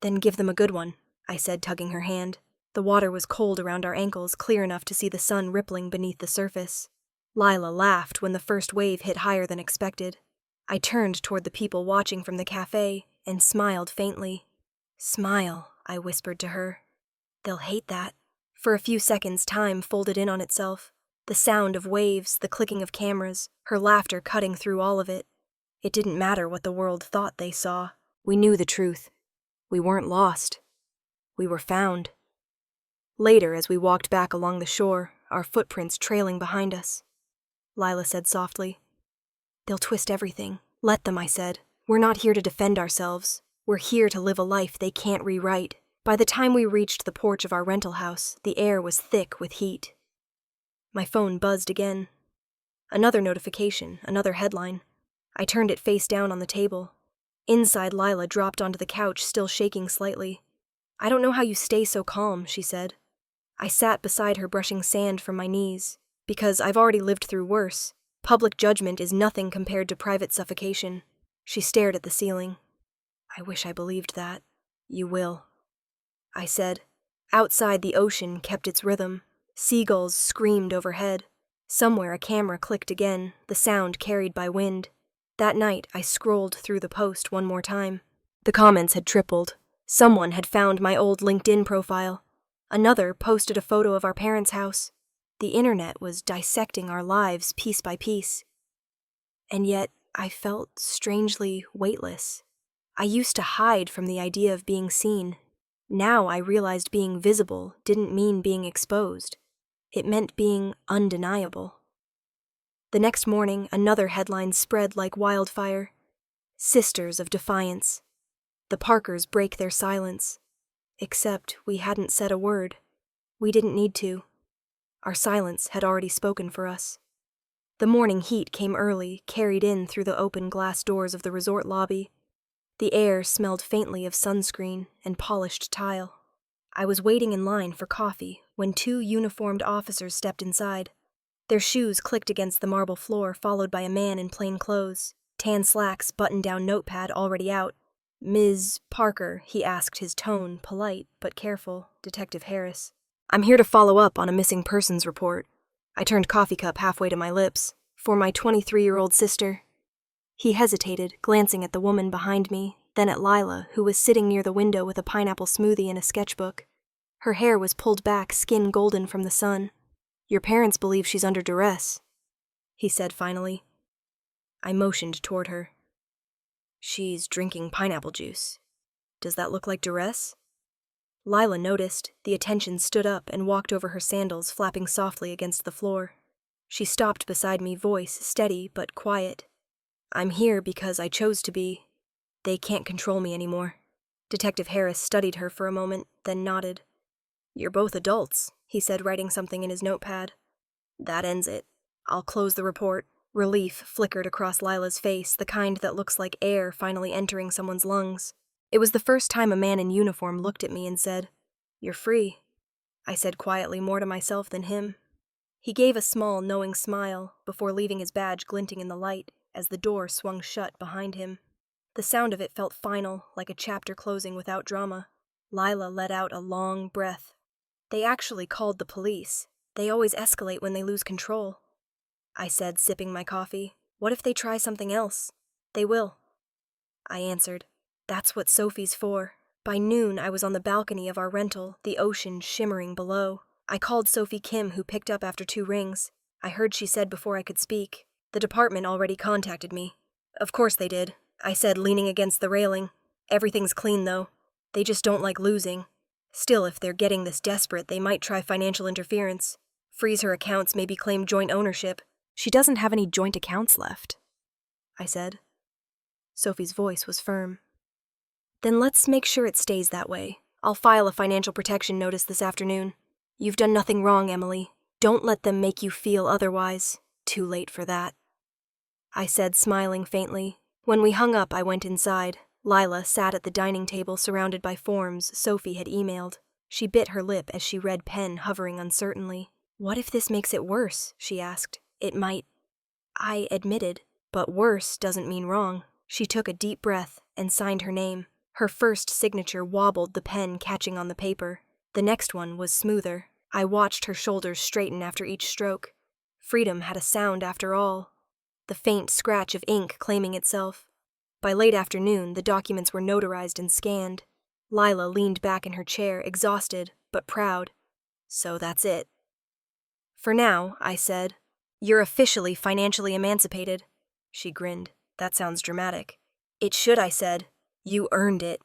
"Then give them a good one," I said, tugging her hand. The water was cold around our ankles, clear enough to see the sun rippling beneath the surface. Lila laughed when the first wave hit higher than expected. I turned toward the people watching from the cafe and smiled faintly. "Smile," I whispered to her. "They'll hate that." For a few seconds, time folded in on itself. The sound of waves, the clicking of cameras, her laughter cutting through all of it. It didn't matter what the world thought they saw. We knew the truth. We weren't lost. We were found. Later, as we walked back along the shore, our footprints trailing behind us, Lila said softly, "They'll twist everything." "Let them," I said. "We're not here to defend ourselves. We're here to live a life they can't rewrite." By the time we reached the porch of our rental house, the air was thick with heat. My phone buzzed again. Another notification, another headline. I turned it face down on the table. Inside, Lila dropped onto the couch, still shaking slightly. "I don't know how you stay so calm," she said. I sat beside her, brushing sand from my knees. "Because I've already lived through worse. Public judgment is nothing compared to private suffocation." She stared at the ceiling. "I wish I believed that." "You will," I said. Outside, the ocean kept its rhythm. Seagulls screamed overhead. Somewhere a camera clicked again, the sound carried by wind. That night, I scrolled through the post one more time. The comments had tripled. Someone had found my old LinkedIn profile. Another posted a photo of our parents' house. The internet was dissecting our lives piece by piece. And yet, I felt strangely weightless. I used to hide from the idea of being seen. Now I realized being visible didn't mean being exposed. It meant being undeniable. The next morning, another headline spread like wildfire. "Sisters of Defiance. The Parkers break their silence." Except we hadn't said a word. We didn't need to. Our silence had already spoken for us. The morning heat came early, carried in through the open glass doors of the resort lobby. The air smelled faintly of sunscreen and polished tile. I was waiting in line for coffee when two uniformed officers stepped inside. Their shoes clicked against the marble floor, followed by a man in plain clothes, tan slacks, button-down notepad already out. "Ms. Parker," he asked, his tone polite but careful. "Detective Harris. I'm here to follow up on a missing persons report." I turned coffee cup halfway to my lips. "For my 23-year-old sister." He hesitated, glancing at the woman behind me, then at Lila, who was sitting near the window with a pineapple smoothie and a sketchbook. Her hair was pulled back, skin golden from the sun. "Your parents believe she's under duress," he said finally. I motioned toward her. "She's drinking pineapple juice. Does that look like duress?" Lila noticed. The attention stood up and walked over her sandals, flapping softly against the floor. She stopped beside me, voice steady but quiet. "I'm here because I chose to be. They can't control me anymore." Detective Harris studied her for a moment, then nodded. "You're both adults," he said, writing something in his notepad. "That ends it. I'll close the report." Relief flickered across Lila's face, the kind that looks like air finally entering someone's lungs. It was the first time a man in uniform looked at me and said, "You're free," I said quietly, more to myself than him. He gave a small, knowing smile before leaving his badge glinting in the light as the door swung shut behind him. The sound of it felt final, like a chapter closing without drama. Lila let out a long breath. "They actually called the police. They always escalate when they lose control," I said, sipping my coffee. "What if they try something else?" "They will," I answered. "That's what Sophie's for." By noon, I was on the balcony of our rental, the ocean shimmering below. I called Sophie Kim, who picked up after 2 rings. I heard she said before I could speak, "The department already contacted me." "Of course they did," I said, leaning against the railing. "Everything's clean, though. They just don't like losing. Still, if they're getting this desperate, they might try financial interference. Freeze her accounts, maybe claim joint ownership." "She doesn't have any joint accounts left," I said. Sophie's voice was firm. "Then let's make sure it stays that way. I'll file a financial protection notice this afternoon. You've done nothing wrong, Emily. Don't let them make you feel otherwise. Too late for that," I said, smiling faintly. When we hung up, I went inside. Lila sat at the dining table surrounded by forms Sophie had emailed. She bit her lip as she read pen hovering uncertainly. "What if this makes it worse?" she asked. "It might," I admitted. "But worse doesn't mean wrong." She took a deep breath and signed her name. Her first signature wobbled, the pen catching on the paper. The next one was smoother. I watched her shoulders straighten after each stroke. Freedom had a sound after all. The faint scratch of ink claiming itself. By late afternoon, the documents were notarized and scanned. Lila leaned back in her chair, exhausted but proud. "So that's it." "For now," I said. "You're officially financially emancipated." She grinned. "That sounds dramatic." "It should," I said. "You earned it."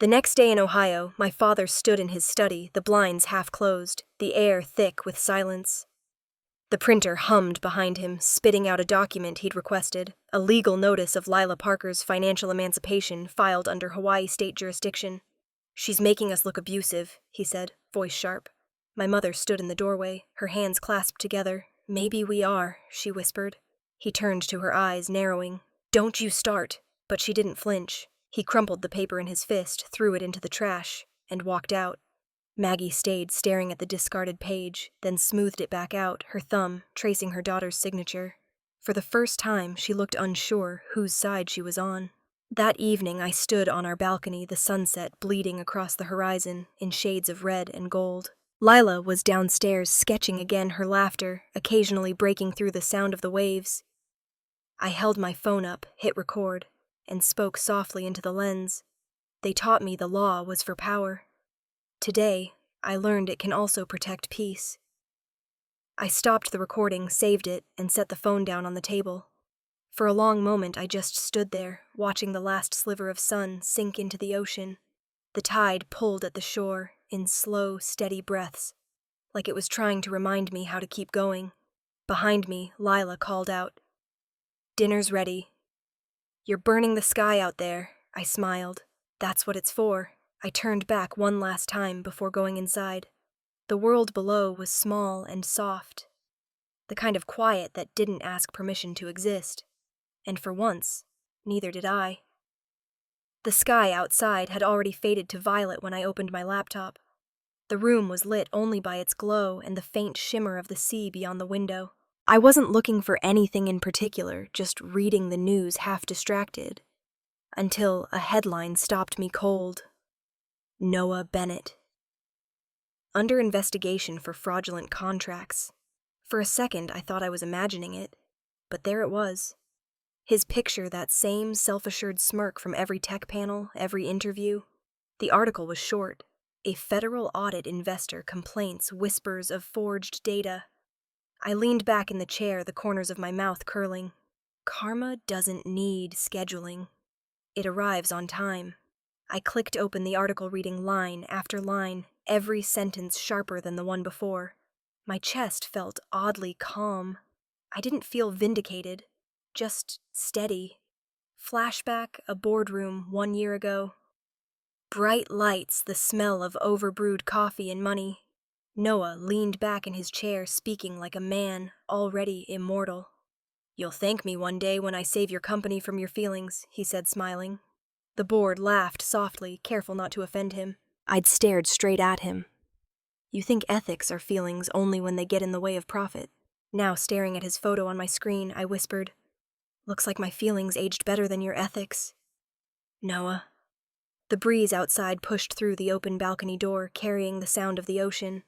The next day in Ohio, my father stood in his study, the blinds half closed, the air thick with silence. The printer hummed behind him, spitting out a document he'd requested, a legal notice of Lila Parker's financial emancipation filed under Hawaii state jurisdiction. "She's making us look abusive," he said, voice sharp. My mother stood in the doorway, her hands clasped together. "Maybe we are," she whispered. He turned to her eyes, narrowing. "Don't you start." But she didn't flinch. He crumpled the paper in his fist, threw it into the trash, and walked out. Maggie stayed staring at the discarded page, then smoothed it back out, her thumb tracing her daughter's signature. For the first time, she looked unsure whose side she was on. That evening, I stood on our balcony, the sunset bleeding across the horizon in shades of red and gold. Lila was downstairs, sketching again, her laughter occasionally breaking through the sound of the waves. I held my phone up, hit record, and spoke softly into the lens. They taught me the law was for power. Today, I learned it can also protect peace. I stopped the recording, saved it, and set the phone down on the table. For a long moment, I just stood there, watching the last sliver of sun sink into the ocean. The tide pulled at the shore in slow, steady breaths, like it was trying to remind me how to keep going. Behind me, Lila called out, "Dinner's ready." "You're burning the sky out there," I smiled. "That's what it's for." I turned back one last time before going inside. The world below was small and soft, the kind of quiet that didn't ask permission to exist. And for once, neither did I. The sky outside had already faded to violet when I opened my laptop. The room was lit only by its glow and the faint shimmer of the sea beyond the window. I wasn't looking for anything in particular, just reading the news half distracted, until a headline stopped me cold. Noah Bennett. Under investigation for fraudulent contracts. For a second, I thought I was imagining it, but there it was. His picture, that same self-assured smirk from every tech panel, every interview. The article was short. A federal audit investor complaints whispers of forged data. I leaned back in the chair, the corners of my mouth curling. Karma doesn't need scheduling. It arrives on time. I clicked open the article, reading line after line, every sentence sharper than the one before. My chest felt oddly calm. I didn't feel vindicated, just steady. Flashback, a boardroom 1 year ago. Bright lights, the smell of overbrewed coffee and money. Noah leaned back in his chair, speaking like a man, already immortal. "You'll thank me one day when I save your company from your feelings," he said, smiling. The board laughed softly, careful not to offend him. I'd stared straight at him. "You think ethics are feelings only when they get in the way of profit?" Now, staring at his photo on my screen, I whispered, "Looks like my feelings aged better than your ethics." "Noah." The breeze outside pushed through the open balcony door, carrying the sound of the ocean.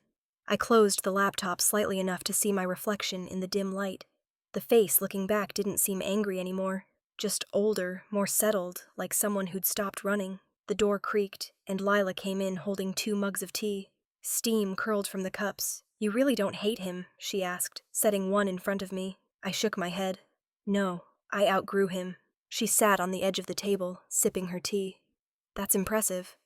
I closed the laptop slightly enough to see my reflection in the dim light. The face looking back didn't seem angry anymore, just older, more settled, like someone who'd stopped running. The door creaked, and Lila came in holding 2 mugs of tea. Steam curled from the cups. "You really don't hate him?" she asked, setting one in front of me. I shook my head. "No, I outgrew him." She sat on the edge of the table, sipping her tea. "That's impressive."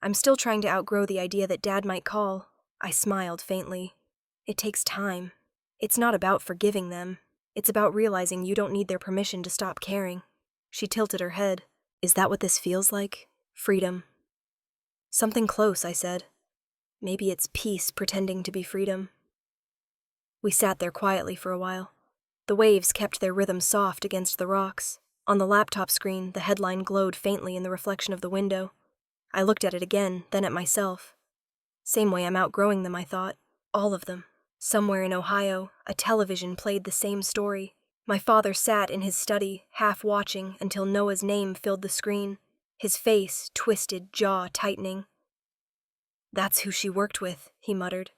"I'm still trying to outgrow the idea that Dad might call." I smiled faintly. "It takes time. It's not about forgiving them. It's about realizing you don't need their permission to stop caring." She tilted her head. "Is that what this feels like? Freedom?" "Something close," I said. "Maybe it's peace pretending to be freedom." We sat there quietly for a while. The waves kept their rhythm soft against the rocks. On the laptop screen, the headline glowed faintly in the reflection of the window. I looked at it again, then at myself. Same way I'm outgrowing them, I thought. All of them. Somewhere in Ohio, a television played the same story. My father sat in his study, half watching, until Noah's name filled the screen. His face, twisted, jaw tightening. "That's who she worked with," he muttered.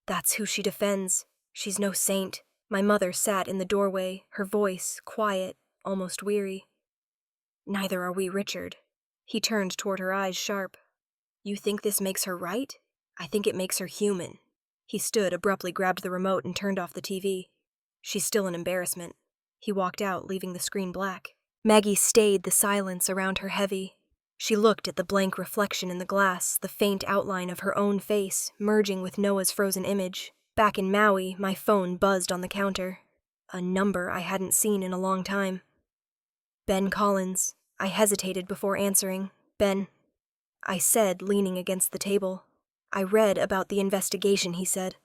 "That's who she defends. She's no saint." My mother sat in the doorway, her voice quiet, almost weary. "Neither are we, Richard." He turned toward her, eyes sharp. "You think this makes her right? I think it makes her human." He stood, abruptly grabbed the remote and turned off the TV. "She's still an embarrassment." He walked out, leaving the screen black. Maggie stayed, the silence around her heavy. She looked at the blank reflection in the glass, the faint outline of her own face, merging with Noah's frozen image. Back in Maui, my phone buzzed on the counter. A number I hadn't seen in a long time. "Ben Collins." I hesitated before answering. "Ben," I said, leaning against the table. "I read about the investigation," he said.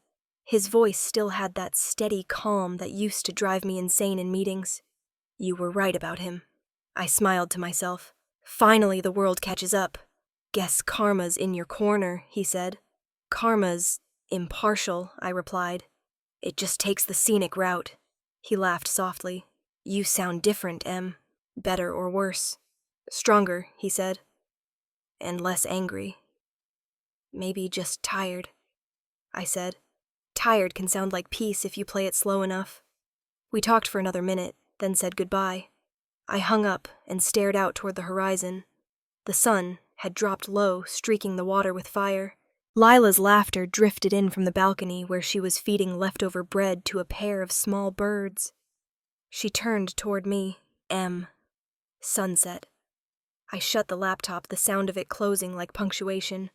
His voice still had that steady calm that used to drive me insane in meetings. "You were right about him." I smiled to myself. Finally the world catches up. "Guess karma's in your corner," he said. "Karma's impartial," I replied. "It just takes the scenic route." He laughed softly. "You sound different, Em. Better or worse?" "Stronger," he said. "And less angry." "Maybe just tired," I said. Tired can sound like peace if you play it slow enough. We talked for another minute, then said goodbye. I hung up and stared out toward the horizon. The sun had dropped low, streaking the water with fire. Lila's laughter drifted in from the balcony where she was feeding leftover bread to a pair of small birds. She turned toward me. "M." Sunset. I shut the laptop, the sound of it closing like punctuation.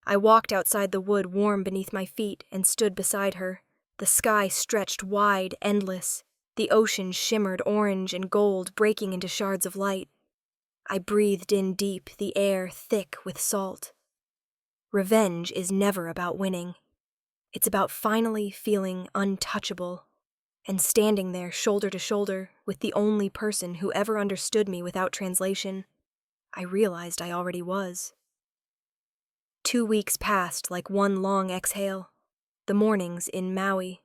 I walked outside the wood warm beneath my feet and stood beside her. The sky stretched wide, endless. The ocean shimmered orange and gold, breaking into shards of light. I breathed in deep, the air thick with salt. Revenge is never about winning. It's about finally feeling untouchable and standing there shoulder to shoulder with the only person who ever understood me without translation. I realized I already was. 2 weeks passed like one long exhale. The mornings in Maui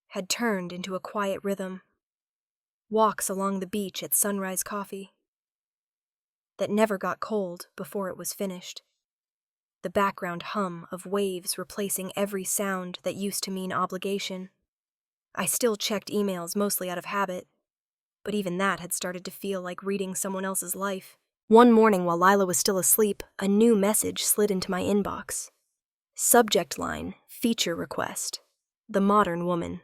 had turned into a quiet rhythm. Walks along the beach at sunrise coffee that never got cold before it was finished. The background hum of waves replacing every sound that used to mean obligation. I still checked emails mostly out of habit. but even that had started to feel like reading someone else's life. One morning while Lila was still asleep, a new message slid into my inbox. Subject line, feature request. The Modern Woman.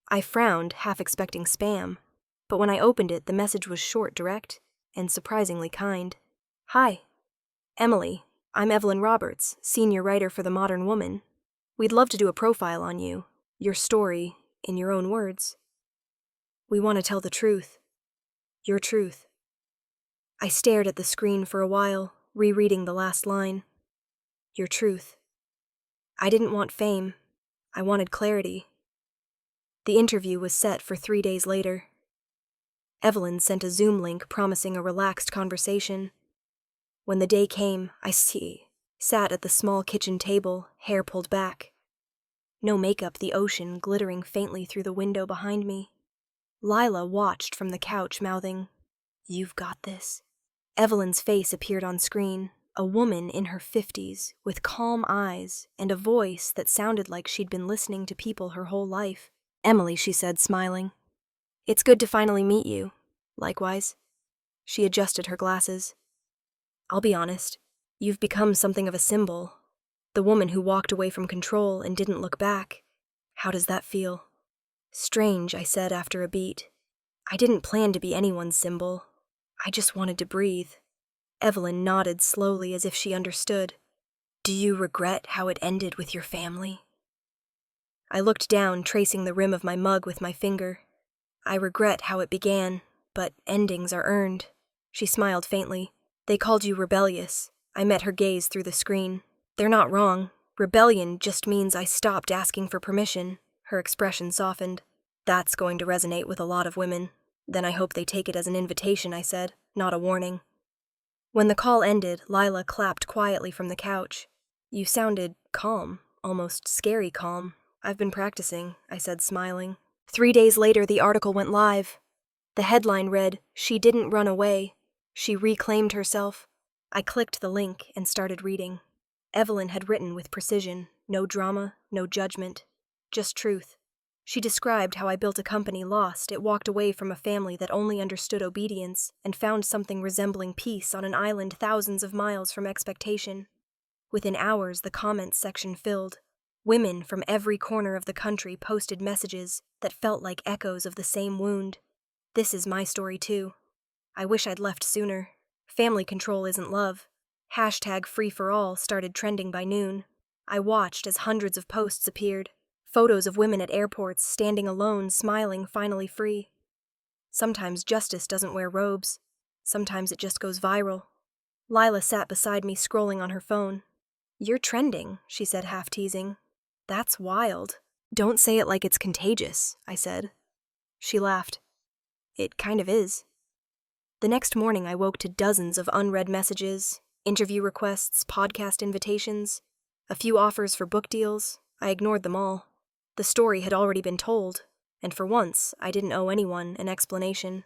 I frowned, half expecting spam, but when I opened it, the message was short, direct, and surprisingly kind. Hi, Emily. I'm Evelyn Roberts, senior writer for The Modern Woman. We'd love to do a profile on you, your story, in your own words. We want to tell the truth. Your truth. I stared at the screen for a while, rereading the last line. Your truth. I didn't want fame. I wanted clarity. The interview was set for 3 days later. Evelyn sent a Zoom link promising a relaxed conversation. When the day came, I sat at the small kitchen table, hair pulled back. No makeup, the ocean glittering faintly through the window behind me. Lila watched from the couch, mouthing, "You've got this." Evelyn's face appeared on screen, a woman in her 50s, with calm eyes and a voice that sounded like she'd been listening to people her whole life. "Emily," she said, smiling. "It's good to finally meet you." Likewise. She adjusted her glasses. "I'll be honest, you've become something of a symbol. The woman who walked away from control and didn't look back. How does that feel?" "Strange," I said after a beat. "I didn't plan to be anyone's symbol. I just wanted to breathe." Evelyn nodded slowly as if she understood. "Do you regret how it ended with your family?" I looked down, tracing the rim of my mug with my finger. "I regret how it began, but endings are earned." She smiled faintly. "They called you rebellious." I met her gaze through the screen. "They're not wrong. Rebellion just means I stopped asking for permission." Her expression softened. "That's going to resonate with a lot of women. Then I hope they take it as an invitation," I said, not a warning. When the call ended, Lila clapped quietly from the couch. "You sounded calm, almost scary calm." "I've been practicing," I said, smiling. 3 days later, the article went live. The headline read, "She didn't run away. She reclaimed herself." I clicked the link and started reading. Evelyn had written with precision, no drama, no judgment, just truth. She described how I built a company lost. It walked away from a family that only understood obedience and found something resembling peace on an island thousands of miles from expectation. Within hours, the comments section filled. Women from every corner of the country posted messages that felt like echoes of the same wound. This is my story too. I wish I'd left sooner. Family control isn't love. #FreeForAll started trending by noon. I watched as hundreds of posts appeared. Photos of women at airports, standing alone, smiling, finally free. Sometimes justice doesn't wear robes. Sometimes it just goes viral. Lila sat beside me, scrolling on her phone. "You're trending," she said, half teasing. "That's wild." "Don't say it like it's contagious," I said. She laughed. "It kind of is." The next morning, I woke to dozens of unread messages, interview requests, podcast invitations, a few offers for book deals. I ignored them all. The story had already been told, and for once, I didn't owe anyone an explanation.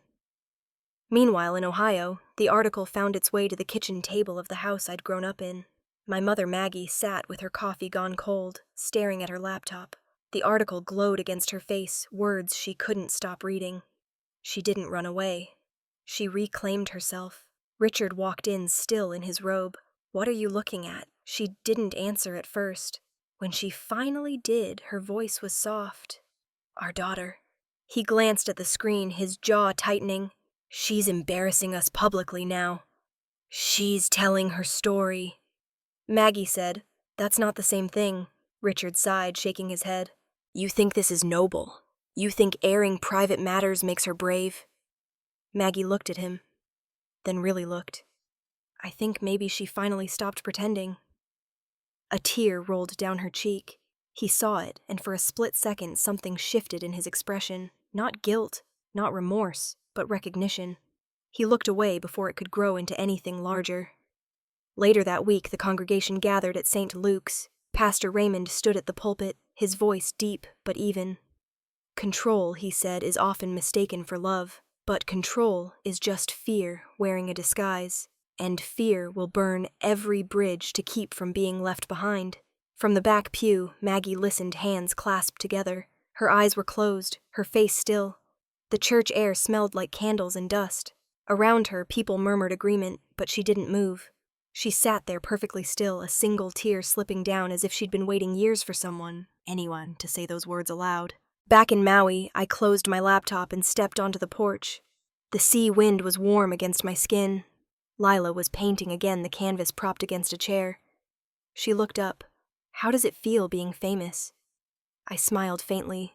Meanwhile, in Ohio, the article found its way to the kitchen table of the house I'd grown up in. My mother, Maggie, sat with her coffee gone cold, staring at her laptop. The article glowed against her face, words she couldn't stop reading. She didn't run away. She reclaimed herself. Richard walked in, still in his robe. "What are you looking at?" She didn't answer at first. When she finally did, her voice was soft. "Our daughter." He glanced at the screen, his jaw tightening. "She's embarrassing us publicly now. She's telling her story." Maggie said, "That's not the same thing." Richard sighed, shaking his head. "You think this is noble. You think airing private matters makes her brave." Maggie looked at him, then really looked. I think maybe she finally stopped pretending. A tear rolled down her cheek. He saw it, and for a split second something shifted in his expression. Not guilt, not remorse, but recognition. He looked away before it could grow into anything larger. Later that week, the congregation gathered at St. Luke's. Pastor Raymond stood at the pulpit, his voice deep but even. "Control," he said, "is often mistaken for love, but control is just fear wearing a disguise. And fear will burn every bridge to keep from being left behind." From the back pew, Maggie listened, hands clasped together. Her eyes were closed, her face still. The church air smelled like candles and dust. Around her, people murmured agreement, but she didn't move. She sat there perfectly still, a single tear slipping down as if she'd been waiting years for anyone, to say those words aloud. Back in Maui, I closed my laptop and stepped onto the porch. The sea wind was warm against my skin. Lila was painting again, the canvas propped against a chair. She looked up. How does it feel being famous? I smiled faintly.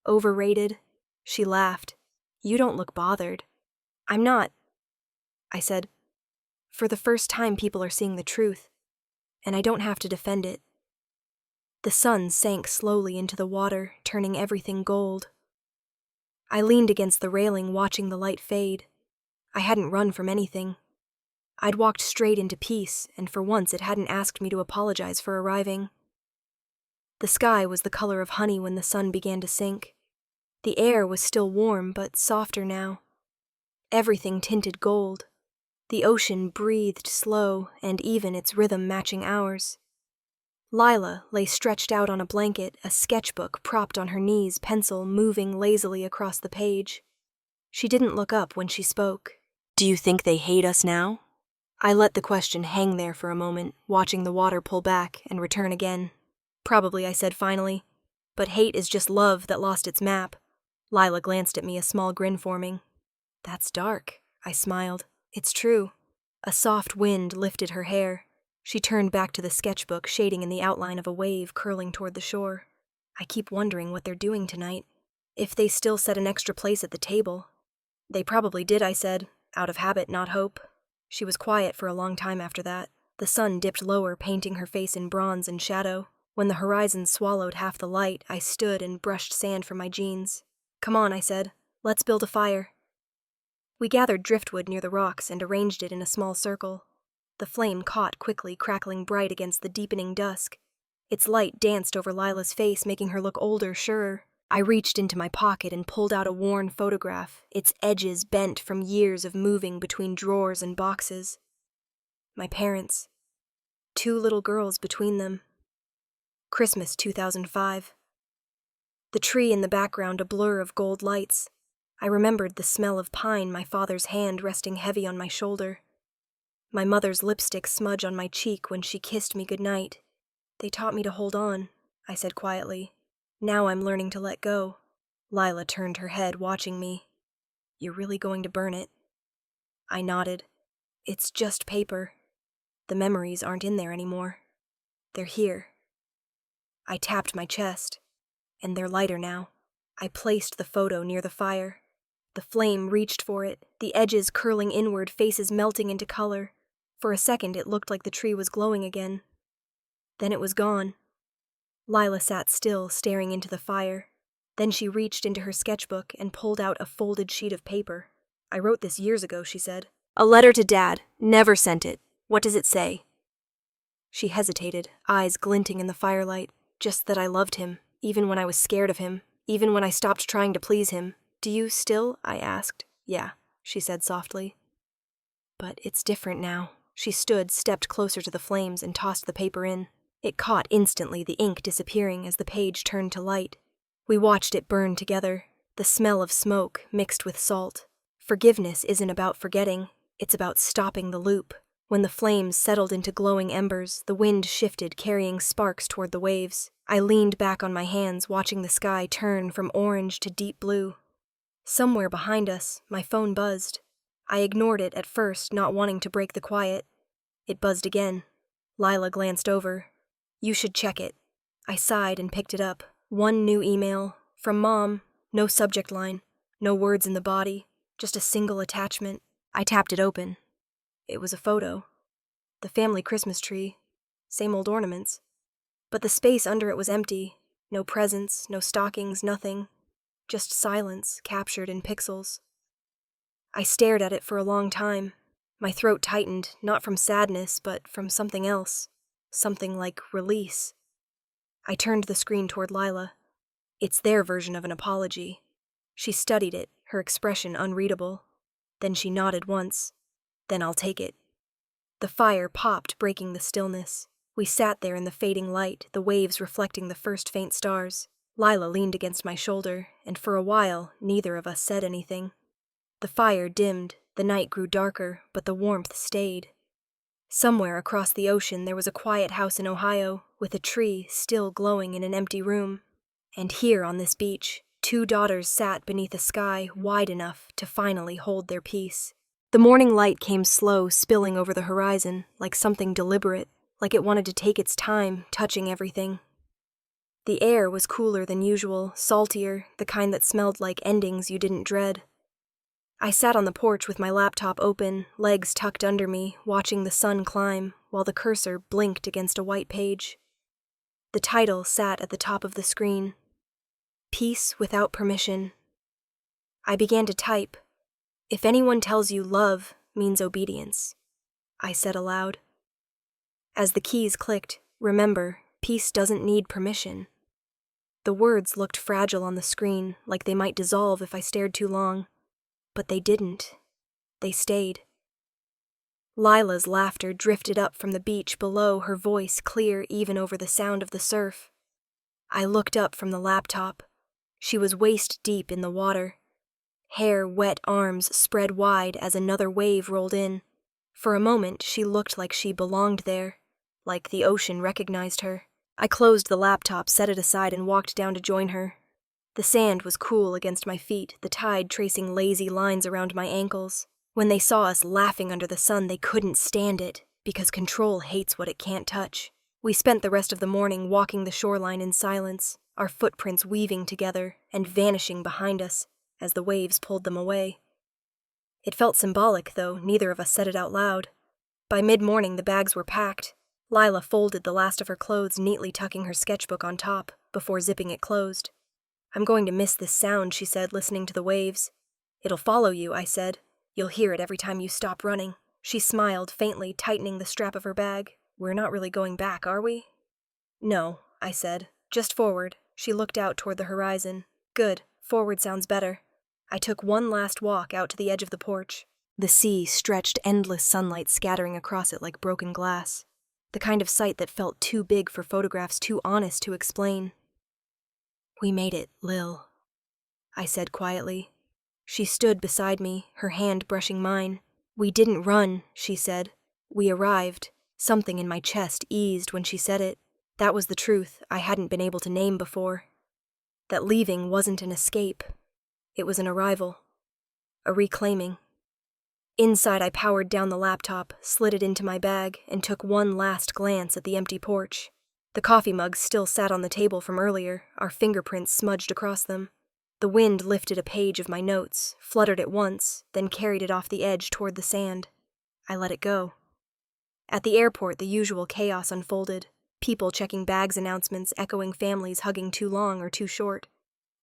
Overrated? She laughed. You don't look bothered. I'm not, I said. For the first time, people are seeing the truth, and I don't have to defend it. The sun sank slowly into the water, turning everything gold. I leaned against the railing, watching the light fade. I hadn't run from anything. I'd walked straight into peace, and for once it hadn't asked me to apologize for arriving. The sky was the color of honey when the sun began to sink. The air was still warm, but softer now. Everything tinted gold. The ocean breathed slow and even, its rhythm matching ours. Lila lay stretched out on a blanket, a sketchbook propped on her knees, pencil moving lazily across the page. She didn't look up when she spoke. Do you think they hate us now? I let the question hang there for a moment, watching the water pull back and return again. Probably, I said finally. But hate is just love that lost its map. Lila glanced at me, a small grin forming. That's dark, I smiled. It's true. A soft wind lifted her hair. She turned back to the sketchbook, shading in the outline of a wave curling toward the shore. I keep wondering what they're doing tonight. If they still set an extra place at the table. They probably did, I said, out of habit, not hope. She was quiet for a long time after that. The sun dipped lower, painting her face in bronze and shadow. When the horizon swallowed half the light, I stood and brushed sand from my jeans. Come on, I said. Let's build a fire. We gathered driftwood near the rocks and arranged it in a small circle. The flame caught quickly, crackling bright against the deepening dusk. Its light danced over Lila's face, making her look older, surer. I reached into my pocket and pulled out a worn photograph, its edges bent from years of moving between drawers and boxes. My parents. 2 little girls between them. Christmas 2005. The tree in the background, a blur of gold lights. I remembered the smell of pine, my father's hand resting heavy on my shoulder. My mother's lipstick smudge on my cheek when she kissed me goodnight. They taught me to hold on, I said quietly. Now I'm learning to let go. Lila turned her head, watching me. You're really going to burn it? I nodded. It's just paper. The memories aren't in there anymore. They're here. I tapped my chest, and they're lighter now. I placed the photo near the fire. The flame reached for it, the edges curling inward, faces melting into color. For a second, it looked like the tree was glowing again. Then it was gone. Lila sat still, staring into the fire. Then she reached into her sketchbook and pulled out a folded sheet of paper. I wrote this years ago, she said. A letter to Dad. Never sent it. What does it say? She hesitated, eyes glinting in the firelight. Just that I loved him, even when I was scared of him, even when I stopped trying to please him. Do you still? I asked. Yeah, she said softly. But it's different now. She stood, stepped closer to the flames, and tossed the paper in. It caught instantly, the ink disappearing as the page turned to light. We watched it burn together, the smell of smoke mixed with salt. Forgiveness isn't about forgetting, it's about stopping the loop. When the flames settled into glowing embers, the wind shifted, carrying sparks toward the waves. I leaned back on my hands, watching the sky turn from orange to deep blue. Somewhere behind us, my phone buzzed. I ignored it at first, not wanting to break the quiet. It buzzed again. Lila glanced over. You should check it. I sighed and picked it up. One new email. From Mom. No subject line. No words in the body. Just a single attachment. I tapped it open. It was a photo. The family Christmas tree. Same old ornaments. But the space under it was empty. No presents, no stockings, nothing. Just silence, captured in pixels. I stared at it for a long time. My throat tightened, not from sadness, but from something else. Something like release. I turned the screen toward Lila. It's their version of an apology. She studied it, her expression unreadable. Then she nodded once. Then I'll take it. The fire popped, breaking the stillness. We sat there in the fading light, the waves reflecting the first faint stars. Lila leaned against my shoulder, and for a while, neither of us said anything. The fire dimmed, the night grew darker, but the warmth stayed. Somewhere across the ocean there was a quiet house in Ohio, with a tree still glowing in an empty room. And here on this beach, 2 daughters sat beneath a sky wide enough to finally hold their peace. The morning light came slow, spilling over the horizon, like something deliberate, like it wanted to take its time, touching everything. The air was cooler than usual, saltier, the kind that smelled like endings you didn't dread. I sat on the porch with my laptop open, legs tucked under me, watching the sun climb, while the cursor blinked against a white page. The title sat at the top of the screen. Peace without permission. I began to type. If anyone tells you love means obedience, I said aloud. As the keys clicked, remember, peace doesn't need permission. The words looked fragile on the screen, like they might dissolve if I stared too long. But they didn't. They stayed. Lila's laughter drifted up from the beach below, her voice clear even over the sound of the surf. I looked up from the laptop. She was waist deep in the water. Hair, wet arms spread wide as another wave rolled in. For a moment, she looked like she belonged there, like the ocean recognized her. I closed the laptop, set it aside, and walked down to join her. The sand was cool against my feet, the tide tracing lazy lines around my ankles. When they saw us laughing under the sun, they couldn't stand it, because control hates what it can't touch. We spent the rest of the morning walking the shoreline in silence, our footprints weaving together and vanishing behind us as the waves pulled them away. It felt symbolic, though neither of us said it out loud. By mid-morning, the bags were packed. Lila folded the last of her clothes, neatly tucking her sketchbook on top, before zipping it closed. I'm going to miss this sound, she said, listening to the waves. It'll follow you, I said. You'll hear it every time you stop running. She smiled faintly, tightening the strap of her bag. We're not really going back, are we? No, I said. Just forward. She looked out toward the horizon. Good. Forward sounds better. I took one last walk out to the edge of the porch. The sea stretched endless sunlight scattering across it like broken glass. The kind of sight that felt too big for photographs, too honest to explain. We made it, Lil, I said quietly. She stood beside me, her hand brushing mine. We didn't run, she said. We arrived. Something in my chest eased when she said it. That was the truth I hadn't been able to name before. That leaving wasn't an escape. It was an arrival. A reclaiming. Inside, I powered down the laptop, slid it into my bag, and took one last glance at the empty porch. The coffee mugs still sat on the table from earlier, our fingerprints smudged across them. The wind lifted a page of my notes, fluttered it once, then carried it off the edge toward the sand. I let it go. At the airport, the usual chaos unfolded. People checking bags announcements, echoing families hugging too long or too short.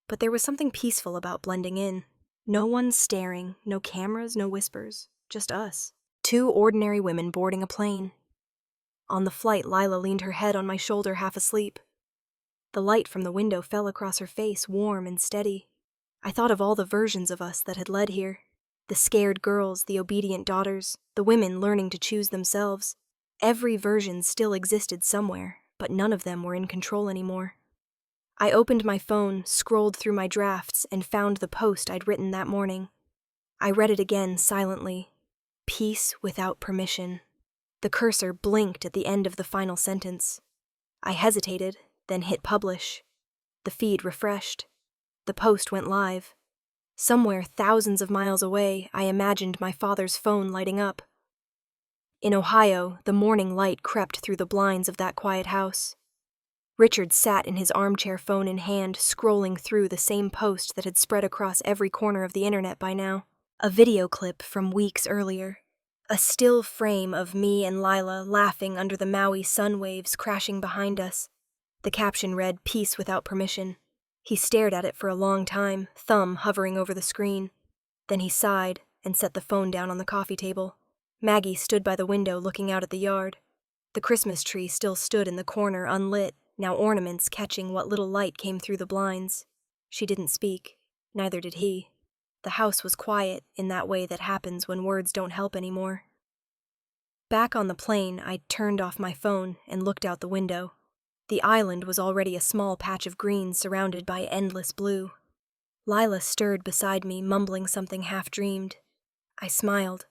But there was something peaceful about blending in. No one staring, no cameras, no whispers, just us. 2 ordinary women boarding a plane. On the flight, Lila leaned her head on my shoulder, half asleep. The light from the window fell across her face, warm and steady. I thought of all the versions of us that had led here. The scared girls, the obedient daughters, the women learning to choose themselves. Every version still existed somewhere, but none of them were in control anymore. I opened my phone, scrolled through my drafts, and found the post I'd written that morning. I read it again silently. Peace without permission. The cursor blinked at the end of the final sentence. I hesitated, then hit publish. The feed refreshed. The post went live. Somewhere thousands of miles away, I imagined my father's phone lighting up. In Ohio, the morning light crept through the blinds of that quiet house. Richard sat in his armchair, phone in hand, scrolling through the same post that had spread across every corner of the internet by now. A video clip from weeks earlier. A still frame of me and Lila laughing under the Maui sun waves crashing behind us. The caption read, "Peace without permission." He stared at it for a long time, thumb hovering over the screen. Then he sighed and set the phone down on the coffee table. Maggie stood by the window looking out at the yard. The Christmas tree still stood in the corner unlit, now ornaments catching what little light came through the blinds. She didn't speak. Neither did he. The house was quiet in that way that happens when words don't help anymore. Back on the plane, I turned off my phone and looked out the window. The island was already a small patch of green surrounded by endless blue. Lila stirred beside me, mumbling something half-dreamed. I smiled.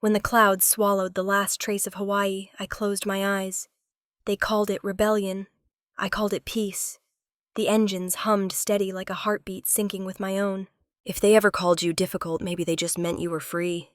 When the clouds swallowed the last trace of Hawaii, I closed my eyes. They called it rebellion. I called it peace. The engines hummed steady like a heartbeat syncing with my own. If they ever called you difficult, maybe they just meant you were free.